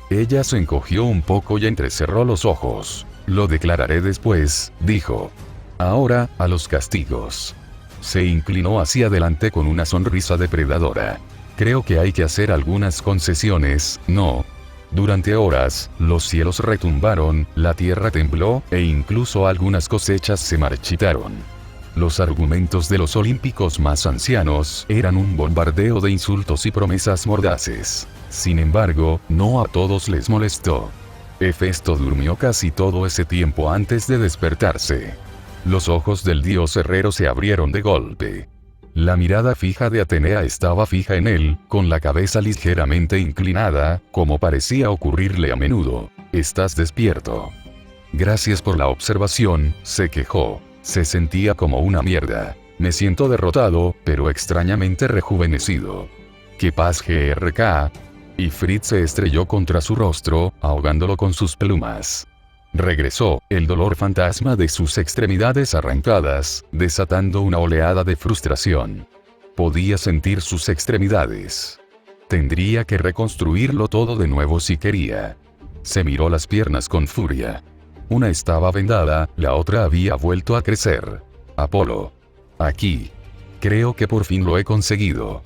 Speaker 1: Ella se encogió un poco y entrecerró los ojos. Lo declararé después, dijo. Ahora, a los castigos. Se inclinó hacia adelante con una sonrisa depredadora. Creo que hay que hacer algunas concesiones, ¿no? Durante horas, los cielos retumbaron, la tierra tembló, e incluso algunas cosechas se marchitaron. Los argumentos de los olímpicos más ancianos eran un bombardeo de insultos y promesas mordaces. Sin embargo, no a todos les molestó. Hefesto durmió casi todo ese tiempo antes de despertarse. Los ojos del dios herrero se abrieron de golpe. La mirada fija de Atenea estaba fija en él, con la cabeza ligeramente inclinada, como parecía ocurrirle a menudo. «¿Estás despierto?» «Gracias por la observación», se quejó. Se sentía como una mierda. Me siento derrotado, pero extrañamente rejuvenecido. «¿Qué paz GRK?» Ifrit se estrelló contra su rostro, ahogándolo con sus plumas. Regresó, el dolor fantasma de sus extremidades arrancadas, desatando una oleada de frustración. Podía sentir sus extremidades. Tendría que reconstruirlo todo de nuevo si quería. Se miró las piernas con furia. Una estaba vendada, la otra había vuelto a crecer. Apolo. Aquí. Creo que por fin lo he conseguido.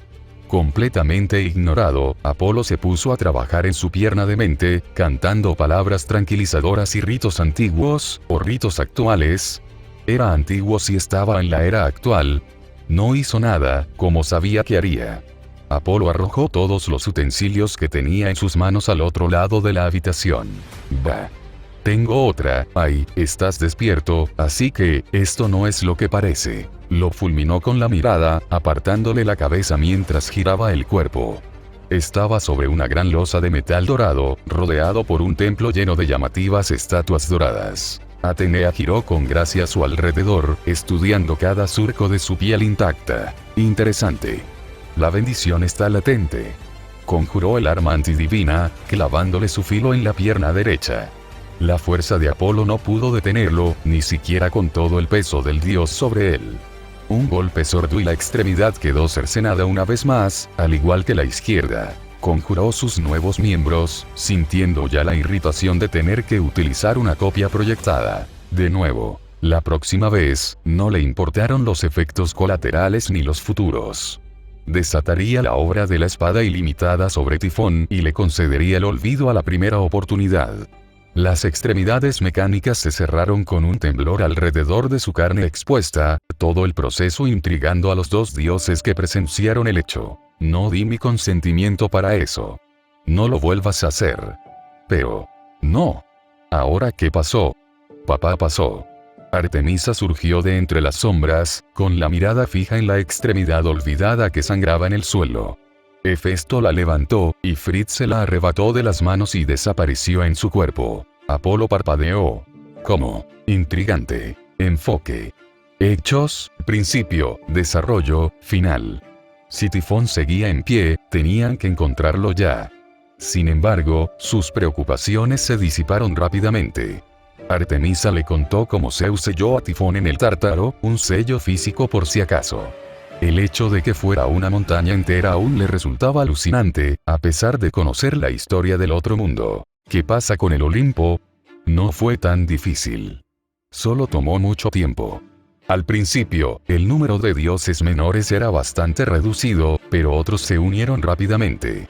Speaker 1: Completamente ignorado, Apolo se puso a trabajar en su pierna demente, cantando palabras tranquilizadoras y ritos antiguos, o ritos actuales. Era antiguo si estaba en la era actual. No hizo nada, como sabía que haría. Apolo arrojó todos los utensilios que tenía en sus manos al otro lado de la habitación. Bah. Tengo otra, ay, estás despierto, así que, esto no es lo que parece. Lo fulminó con la mirada, apartándole la cabeza mientras giraba el cuerpo. Estaba sobre una gran losa de metal dorado, rodeado por un templo lleno de llamativas estatuas doradas. Atenea giró con gracia a su alrededor, estudiando cada surco de su piel intacta. Interesante. La bendición está latente. Conjuró el arma antidivina, clavándole su filo en la pierna derecha. La fuerza de Apolo no pudo detenerlo, ni siquiera con todo el peso del dios sobre él. Un golpe sordo y la extremidad quedó cercenada una vez más, al igual que la izquierda. Conjuró sus nuevos miembros, sintiendo ya la irritación de tener que utilizar una copia proyectada. De nuevo. La próxima vez, no le importaron los efectos colaterales ni los futuros. Desataría la obra de la espada ilimitada sobre Tifón y le concedería el olvido a la primera oportunidad. Las extremidades mecánicas se cerraron con un temblor alrededor de su carne expuesta, todo el proceso intrigando a los dos dioses que presenciaron el hecho. No di mi consentimiento para eso. No lo vuelvas a hacer. Pero... no. ¿Ahora qué pasó? Papá pasó. Artemisa surgió de entre las sombras, con la mirada fija en la extremidad olvidada que sangraba en el suelo. Hefesto la levantó, y Fritz se la arrebató de las manos y desapareció en su cuerpo. Apolo parpadeó. ¿Cómo? Intrigante. Enfoque. Hechos, principio, desarrollo, final. Si Tifón seguía en pie, tenían que encontrarlo ya. Sin embargo, sus preocupaciones se disiparon rápidamente. Artemisa le contó cómo Zeus selló a Tifón en el Tártaro, un sello físico por si acaso. El hecho de que fuera una montaña entera aún le resultaba alucinante, a pesar de conocer la historia del otro mundo. ¿Qué pasa con el Olimpo? No fue tan difícil. Solo tomó mucho tiempo. Al principio, el número de dioses menores era bastante reducido, pero otros se unieron rápidamente.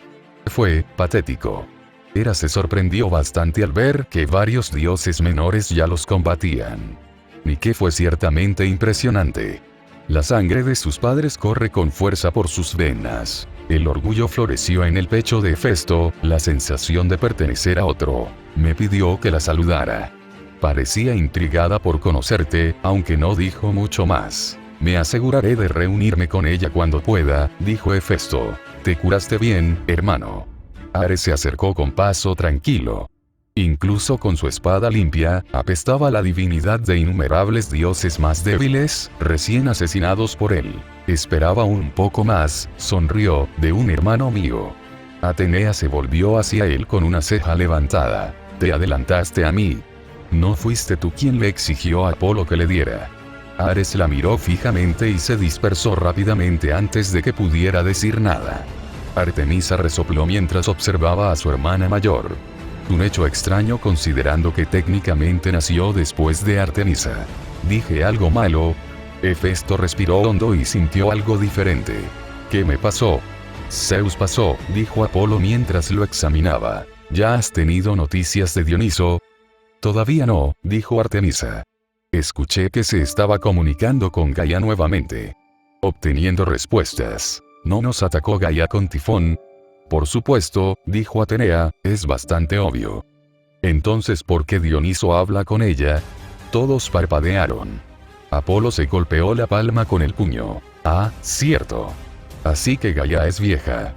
Speaker 1: Fue patético. Hera se sorprendió bastante al ver que varios dioses menores ya los combatían. Nike fue ciertamente impresionante. La sangre de sus padres corre con fuerza por sus venas. El orgullo floreció en el pecho de Hefesto, la sensación de pertenecer a otro. Me pidió que la saludara. Parecía intrigada por conocerte, aunque no dijo mucho más. Me aseguraré de reunirme con ella cuando pueda, dijo Hefesto. ¿Te curaste bien, hermano? Ares se acercó con paso tranquilo. Incluso con su espada limpia, apestaba la divinidad de innumerables dioses más débiles, recién asesinados por él. Esperaba un poco más, sonrió, de un hermano mío. Atenea se volvió hacia él con una ceja levantada. Te adelantaste a mí. ¿No fuiste tú quien le exigió a Apolo que le diera? Ares la miró fijamente y se dispersó rápidamente antes de que pudiera decir nada. Artemisa resopló mientras observaba a su hermana mayor. Un hecho extraño considerando que técnicamente nació después de Artemisa. ¿Dije algo malo? Hefesto respiró hondo y sintió algo diferente. ¿Qué me pasó? Zeus pasó, dijo Apolo mientras lo examinaba. ¿Ya has tenido noticias de Dioniso? Todavía no, dijo Artemisa. Escuché que se estaba comunicando con Gaia nuevamente. Obteniendo respuestas. ¿No nos atacó Gaia con Tifón? Por supuesto, dijo Atenea, es bastante obvio. Entonces, ¿por qué Dioniso habla con ella? Todos parpadearon. Apolo se golpeó la palma con el puño. Ah, cierto. Así que Gaia es vieja.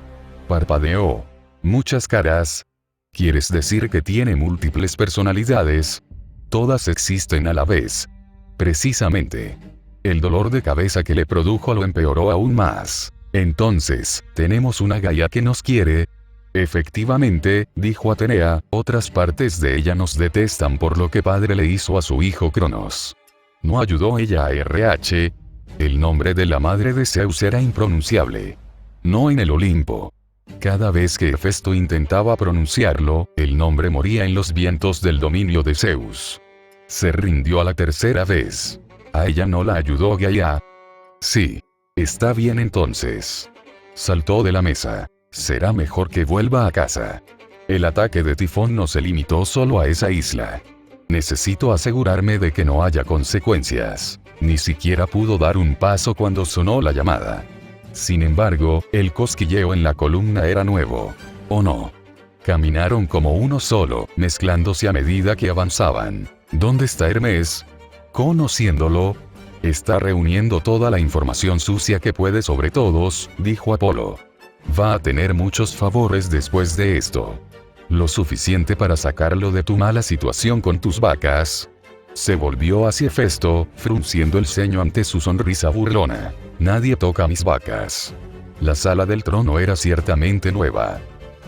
Speaker 1: Parpadeó. Muchas caras. ¿Quieres decir que tiene múltiples personalidades? Todas existen a la vez. Precisamente. El dolor de cabeza que le produjo lo empeoró aún más. Entonces, ¿tenemos una Gaia que nos quiere? Efectivamente, dijo Atenea, otras partes de ella nos detestan por lo que padre le hizo a su hijo Cronos. ¿No ayudó ella a RH? El nombre de la madre de Zeus era impronunciable. No en el Olimpo. Cada vez que Hefesto intentaba pronunciarlo, el nombre moría en los vientos del dominio de Zeus. Se rindió a la tercera vez. ¿A ella no la ayudó Gaia? Sí. Está bien entonces. Saltó de la mesa. Será mejor que vuelva a casa. El ataque de Tifón no se limitó solo a esa isla. Necesito asegurarme de que no haya consecuencias. Ni siquiera pudo dar un paso cuando sonó la llamada. Sin embargo, el cosquilleo en la columna era nuevo. ¿O no? Caminaron como uno solo, mezclándose a medida que avanzaban. ¿Dónde está Hermes? Conociéndolo, está reuniendo toda la información sucia que puede sobre todos, dijo Apolo. Va a tener muchos favores después de esto. Lo suficiente para sacarlo de tu mala situación con tus vacas. Se volvió hacia Hefesto, frunciendo el ceño ante su sonrisa burlona. Nadie toca mis vacas. La sala del trono era ciertamente nueva.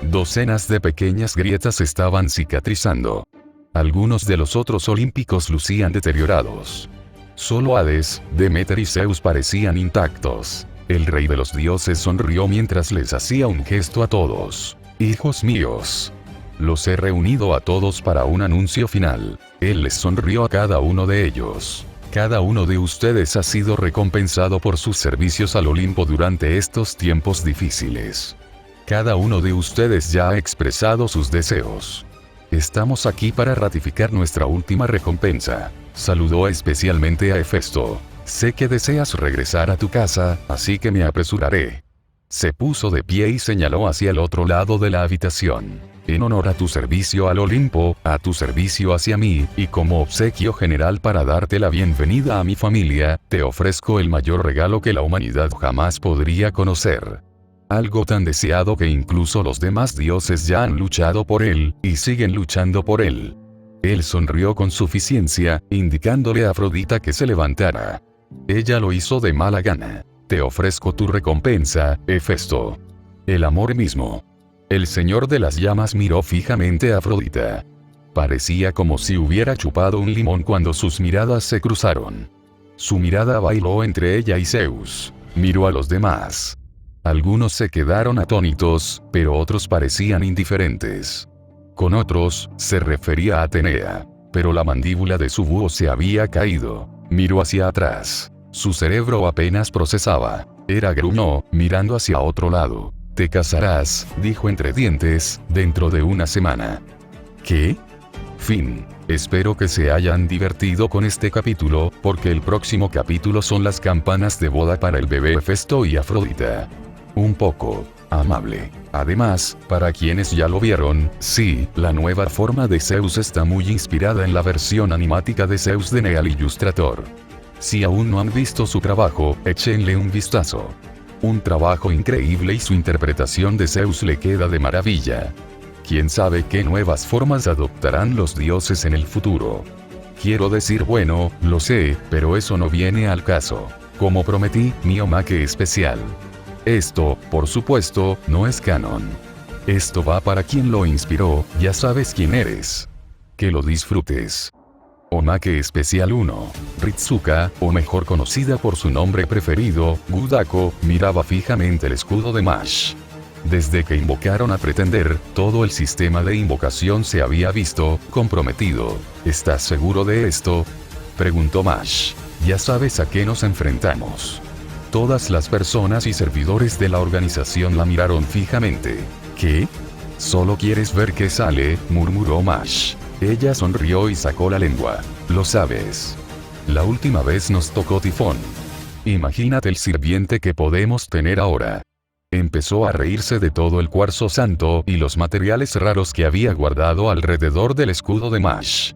Speaker 1: Docenas de pequeñas grietas estaban cicatrizando. Algunos de los otros olímpicos lucían deteriorados. Solo Hades, Demeter y Zeus parecían intactos. El rey de los dioses sonrió mientras les hacía un gesto a todos. Hijos míos. Los he reunido a todos para un anuncio final. Él les sonrió a cada uno de ellos. Cada uno de ustedes ha sido recompensado por sus servicios al Olimpo durante estos tiempos difíciles. Cada uno de ustedes ya ha expresado sus deseos. Estamos aquí para ratificar nuestra última recompensa. Saludó especialmente a Hefesto. Sé que deseas regresar a tu casa, así que me apresuraré. Se puso de pie y señaló hacia el otro lado de la habitación. En honor a tu servicio al Olimpo, a tu servicio hacia mí, y como obsequio general para darte la bienvenida a mi familia, te ofrezco el mayor regalo que la humanidad jamás podría conocer. Algo tan deseado que incluso los demás dioses ya han luchado por él, y siguen luchando por él. Él sonrió con suficiencia, indicándole a Afrodita que se levantara. Ella lo hizo de mala gana. Te ofrezco tu recompensa, Hefesto. El amor mismo. El señor de las llamas miró fijamente a Afrodita. Parecía como si hubiera chupado un limón cuando sus miradas se cruzaron. Su mirada bailó entre ella y Zeus. Miró a los demás. Algunos se quedaron atónitos, pero otros parecían indiferentes. Con otros, se refería a Atenea. Pero la mandíbula de su búho se había caído. Miró hacia atrás. Su cerebro apenas procesaba. Era gruñó, mirando hacia otro lado. Te casarás, dijo entre dientes, dentro de una semana. ¿Qué? Fin. Espero que se hayan divertido con este capítulo, porque el próximo capítulo son las campanas de boda para el bebé Hefesto y Afrodita. Un poco amable. Además, para quienes ya lo vieron, sí, la nueva forma de Zeus está muy inspirada en la versión animática de Zeus de Neal Illustrator. Si aún no han visto su trabajo, échenle un vistazo. Un trabajo increíble y su interpretación de Zeus le queda de maravilla. ¿Quién sabe qué nuevas formas adoptarán los dioses en el futuro? Quiero decir bueno, lo sé, pero eso no viene al caso. Como prometí, mi omake especial. Esto, por supuesto, no es canon. Esto va para quien lo inspiró, ya sabes quién eres. Que lo disfrutes. Omake Especial 1. Ritsuka, o mejor conocida por su nombre preferido, Gudako, miraba fijamente el escudo de Mash. Desde que invocaron a Pretender, todo el sistema de invocación se había visto comprometido. ¿Estás seguro de esto? Preguntó Mash. Ya sabes a qué nos enfrentamos. Todas las personas y servidores de la organización la miraron fijamente. ¿Qué? Solo quieres ver qué sale, murmuró Mash. Ella sonrió y sacó la lengua. Lo sabes. La última vez nos tocó tifón. Imagínate el sirviente que podemos tener ahora. Empezó a reírse de todo el cuarzo santo y los materiales raros que había guardado alrededor del escudo de Mash.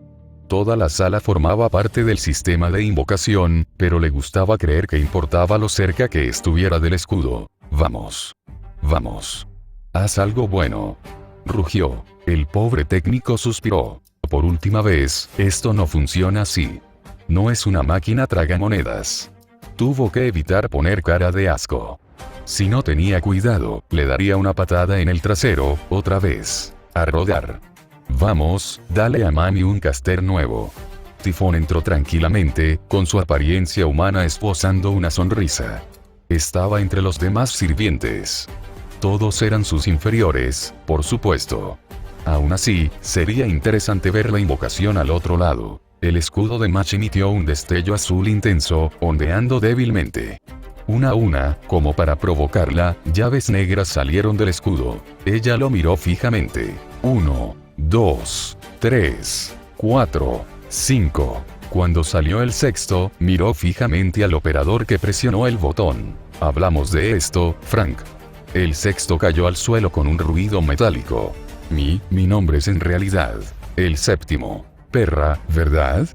Speaker 1: Toda la sala formaba parte del sistema de invocación, pero le gustaba creer que importaba lo cerca que estuviera del escudo. Vamos. Vamos. Haz algo bueno. Rugió. El pobre técnico suspiró. Por última vez, esto no funciona así. No es una máquina tragamonedas. Tuvo que evitar poner cara de asco. Si no tenía cuidado, le daría una patada en el trasero, otra vez. A rodar. Vamos, dale a Mami un caster nuevo. Tifón entró tranquilamente, con su apariencia humana esbozando una sonrisa. Estaba entre los demás sirvientes. Todos eran sus inferiores, por supuesto. Aún así, sería interesante ver la invocación al otro lado. El escudo de Mash emitió un destello azul intenso, ondeando débilmente. Una a una, como para provocarla, llaves negras salieron del escudo. Ella lo miró fijamente. 1, 2, 3, 4, 5. Cuando salió el sexto, miró fijamente al operador que presionó el botón. Hablamos de esto, Frank. El sexto cayó al suelo con un ruido metálico. Mi nombre es en realidad el séptimo. Perra, ¿verdad?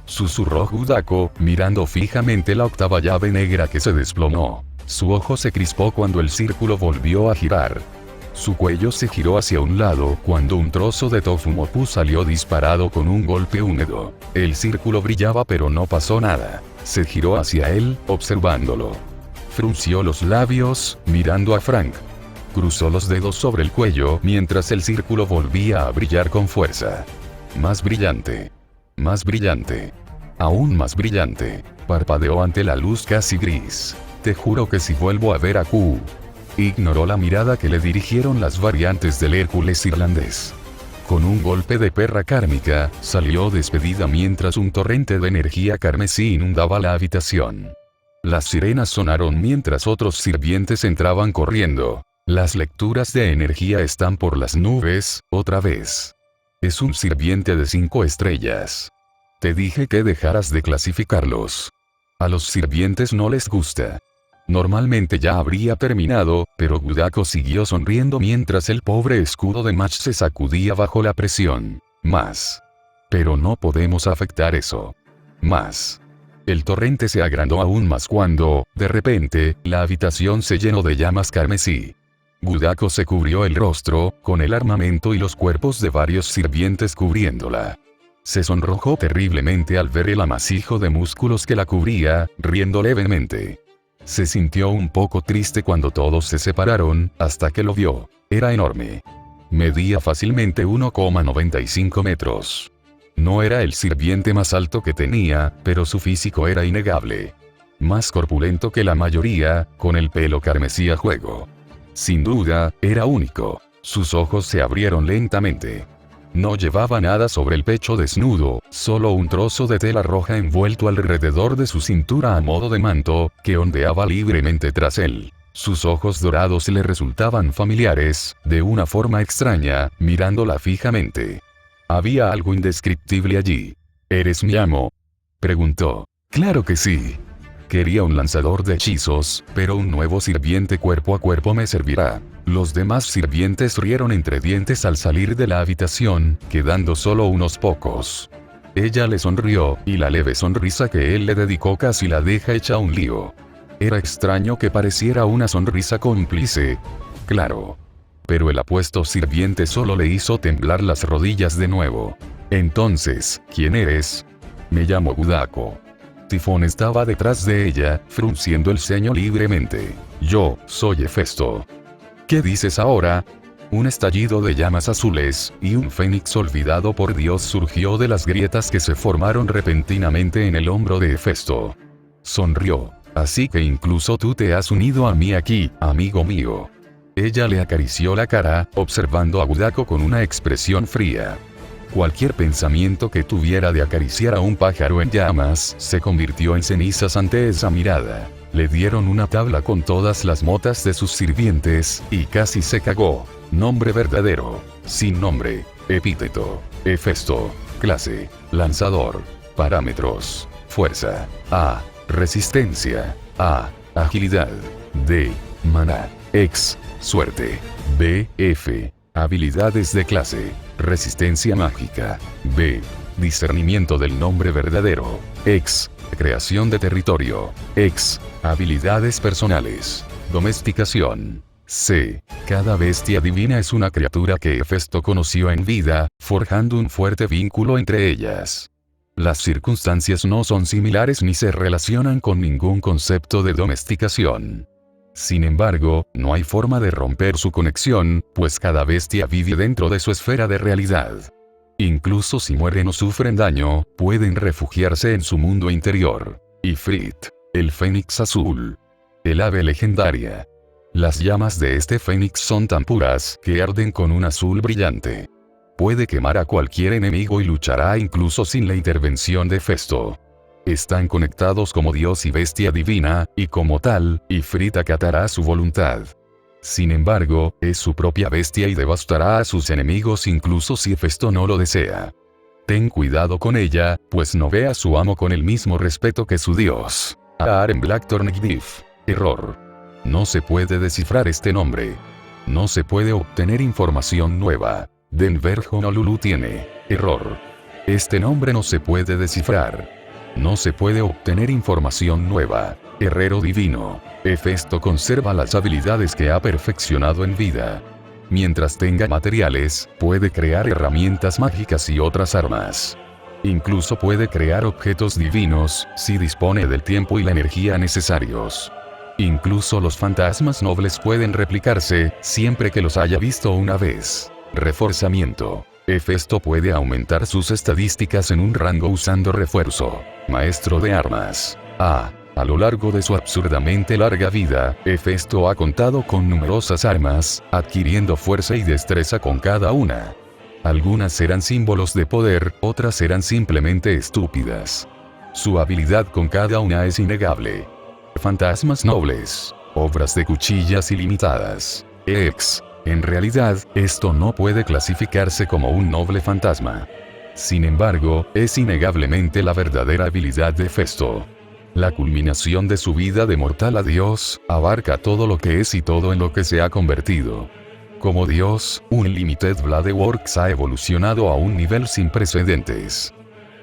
Speaker 1: Susurró Gudako, mirando fijamente la octava llave negra que se desplomó. Su ojo se crispó cuando el círculo volvió a girar. Su cuello se giró hacia un lado cuando un trozo de Tofumopu salió disparado con un golpe húmedo. El círculo brillaba pero no pasó nada. Se giró hacia él, observándolo. Frunció los labios, mirando a Frank. Cruzó los dedos sobre el cuello mientras el círculo volvía a brillar con fuerza. Más brillante. Más brillante. Aún más brillante. Parpadeó ante la luz casi gris. Te juro que si vuelvo a ver a Q. Ignoró la mirada que le dirigieron las variantes del Hércules irlandés. Con un golpe de perra kármica, salió despedida mientras un torrente de energía carmesí inundaba la habitación. Las sirenas sonaron mientras otros sirvientes entraban corriendo. Las lecturas de energía están por las nubes, otra vez. Es un sirviente de 5 estrellas. Te dije que dejaras de clasificarlos. A los sirvientes no les gusta. Normalmente ya habría terminado, pero Gudako siguió sonriendo mientras el pobre escudo de Match se sacudía bajo la presión. Más. Pero no podemos afectar eso. Más. El torrente se agrandó aún más cuando, de repente, la habitación se llenó de llamas carmesí. Gudako se cubrió el rostro, con el armamento y los cuerpos de varios sirvientes cubriéndola. Se sonrojó terriblemente al ver el amasijo de músculos que la cubría, riendo levemente. Se sintió un poco triste cuando todos se separaron, hasta que lo vio. Era enorme. Medía fácilmente 1,95 metros. No era el sirviente más alto que tenía, pero su físico era innegable. Más corpulento que la mayoría, con el pelo carmesí a juego. Sin duda, era único. Sus ojos se abrieron lentamente. No llevaba nada sobre el pecho desnudo, solo un trozo de tela roja envuelto alrededor de su cintura a modo de manto, que ondeaba libremente tras él. Sus ojos dorados le resultaban familiares, de una forma extraña, mirándola fijamente. Había algo indescriptible allí. ¿Eres mi amo?, preguntó. Claro que sí. Quería un lanzador de hechizos, pero un nuevo sirviente cuerpo a cuerpo me servirá. Los demás sirvientes rieron entre dientes al salir de la habitación, quedando solo unos pocos. Ella le sonrió, y la leve sonrisa que él le dedicó casi la deja hecha un lío. Era extraño que pareciera una sonrisa cómplice. Claro. Pero el apuesto sirviente solo le hizo temblar las rodillas de nuevo. Entonces, ¿quién eres? Me llamo Gudako. Tifón estaba detrás de ella, frunciendo el ceño libremente. Yo, soy Hefesto. ¿Qué dices ahora? Un estallido de llamas azules, y un fénix olvidado por Dios surgió de las grietas que se formaron repentinamente en el hombro de Hefesto. Sonrió. Así que incluso tú te has unido a mí aquí, amigo mío. Ella le acarició la cara, observando a Gudako con una expresión fría. Cualquier pensamiento que tuviera de acariciar a un pájaro en llamas, se convirtió en cenizas ante esa mirada. Le dieron una tabla con todas las motas de sus sirvientes, y casi se cagó. Nombre verdadero. Sin nombre. Epíteto. Hefesto. Clase. Lanzador. Parámetros. Fuerza. A. Resistencia. A. Agilidad. D. Maná. X. Suerte. B. F. Habilidades de clase. Resistencia mágica. B. Discernimiento del nombre verdadero. X. Creación de territorio. X. Habilidades personales. Domesticación. C. Cada bestia divina es una criatura que Hefesto conoció en vida, forjando un fuerte vínculo entre ellas. Las circunstancias no son similares ni se relacionan con ningún concepto de domesticación. Sin embargo, no hay forma de romper su conexión, pues cada bestia vive dentro de su esfera de realidad. Incluso si mueren o sufren daño, pueden refugiarse en su mundo interior. Ifrit, el fénix azul. El ave legendaria. Las llamas de este fénix son tan puras que arden con un azul brillante. Puede quemar a cualquier enemigo y luchará incluso sin la intervención de Hefesto. Están conectados como Dios y bestia divina, y como tal, Ifrit acatará su voluntad. Sin embargo, es su propia bestia y devastará a sus enemigos incluso si Hefesto no lo desea. Ten cuidado con ella, pues no ve a su amo con el mismo respeto que su dios. Aren Blackthorn Gdif. Error. No se puede descifrar este nombre. No se puede obtener información nueva. Denver Honolulu tiene. Error. Este nombre no se puede descifrar. No se puede obtener información nueva. Herrero divino. Hefesto conserva las habilidades que ha perfeccionado en vida. mientras tenga materiales, puede crear herramientas mágicas y otras armas. Incluso puede crear objetos divinos, si dispone del tiempo y la energía necesarios. Incluso los fantasmas nobles pueden replicarse, siempre que los haya visto una vez. Reforzamiento. Hefesto puede aumentar sus estadísticas en un rango usando refuerzo. Maestro de armas. A lo largo de su absurdamente larga vida, Hefesto ha contado con numerosas armas, adquiriendo fuerza y destreza con cada una. Algunas eran símbolos de poder, otras eran simplemente estúpidas. Su habilidad con cada una es innegable. Fantasmas nobles. Obras de cuchillas ilimitadas. En realidad, esto no puede clasificarse como un noble fantasma. Sin embargo, es innegablemente la verdadera habilidad de Hefesto. La culminación de su vida de mortal a Dios, abarca todo lo que es y todo en lo que se ha convertido. Como Dios, Unlimited Bladeworks ha evolucionado a un nivel sin precedentes.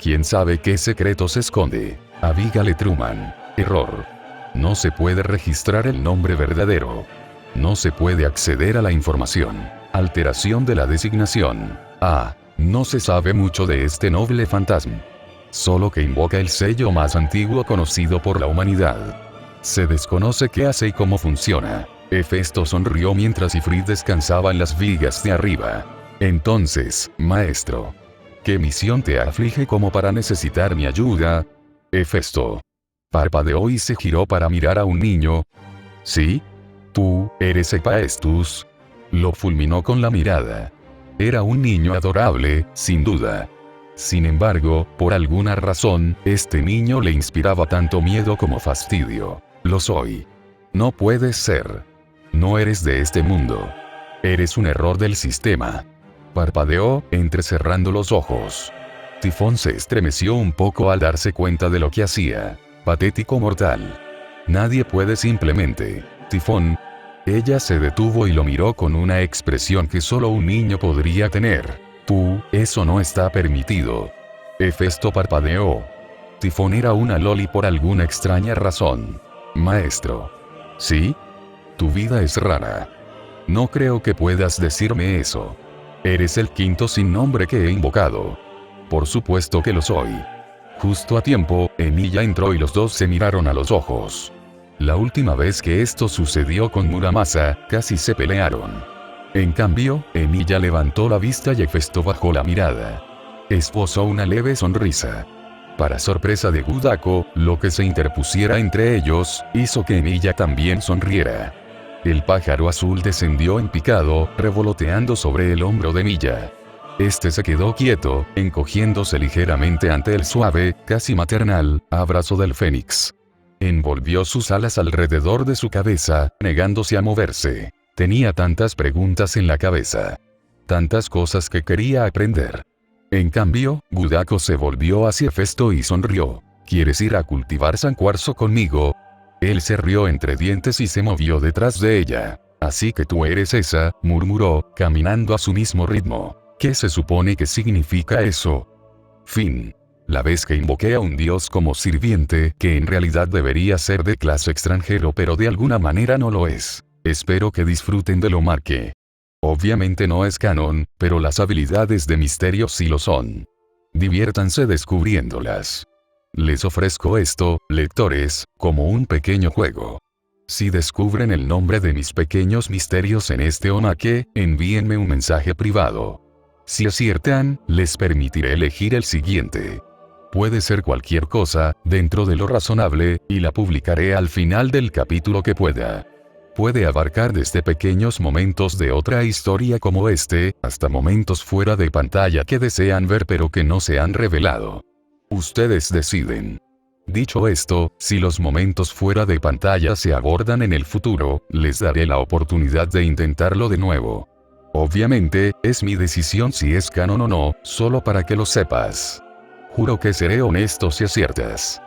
Speaker 1: ¿Quién sabe qué secreto se esconde? Abigail Truman. Error. No se puede registrar el nombre verdadero. No se puede acceder a la información. Alteración de la designación. No se sabe mucho de este noble fantasma. Solo que invoca el sello más antiguo conocido por la humanidad. Se desconoce qué hace y cómo funciona. Hefesto sonrió mientras Ifrit descansaba en las vigas de arriba. Entonces, maestro, ¿qué misión te aflige como para necesitar mi ayuda? Hefesto parpadeó y se giró para mirar a un niño. ¿Sí? Tú, eres Hephaestus. Lo fulminó con la mirada. Era un niño adorable, sin duda. Sin embargo, por alguna razón, este niño le inspiraba tanto miedo como fastidio. Lo soy. No puedes ser. No eres de este mundo. Eres un error del sistema. Parpadeó, entrecerrando los ojos. Tifón se estremeció un poco al darse cuenta de lo que hacía. Patético mortal. Nadie puede simplemente. Tifón. Ella se detuvo y lo miró con una expresión que solo un niño podría tener. Eso no está permitido. Hefesto parpadeó. Tifón era una loli por alguna extraña razón. Maestro. ¿Sí? Tu vida es rara. No creo que puedas decirme eso. Eres el quinto sin nombre que he invocado. Por supuesto que lo soy. Justo a tiempo, Emilia entró y los dos se miraron a los ojos. La última vez que esto sucedió con Muramasa, casi se pelearon. En cambio, Emilia levantó la vista y Hefesto bajó la mirada. Esbozó una leve sonrisa. Para sorpresa de Gudako, lo que se interpusiera entre ellos, hizo que Emilia también sonriera. El pájaro azul descendió en picado, revoloteando sobre el hombro de Emilia. Este se quedó quieto, encogiéndose ligeramente ante el suave, casi maternal, abrazo del fénix. Envolvió sus alas alrededor de su cabeza, negándose a moverse. Tenía tantas preguntas en la cabeza. Tantas cosas que quería aprender. En cambio, Gudako se volvió hacia Hefesto y sonrió. ¿Quieres ir a cultivar San Cuarzo conmigo? Él se rió entre dientes y se movió detrás de ella. Así que tú eres esa, murmuró, caminando a su mismo ritmo. ¿Qué se supone que significa eso? Fin. La vez que invoqué a un dios como sirviente, que en realidad debería ser de clase extranjero pero de alguna manera no lo es. Espero que disfruten de lo marque. Obviamente no es canon, pero las habilidades de misterio sí lo son. Diviértanse descubriéndolas. Les ofrezco esto, lectores, como un pequeño juego. Si descubren el nombre de mis pequeños misterios en este omake, envíenme un mensaje privado. Si aciertan, les permitiré elegir el siguiente. Puede ser cualquier cosa, dentro de lo razonable, y la publicaré al final del capítulo que pueda. Puede abarcar desde pequeños momentos de otra historia como este, hasta momentos fuera de pantalla que desean ver pero que no se han revelado. Ustedes deciden. Dicho esto, si los momentos fuera de pantalla se abordan en el futuro, les daré la oportunidad de intentarlo de nuevo. Obviamente, es mi decisión si es canon o no, solo para que lo sepas. Juro que seré honesto si aciertas.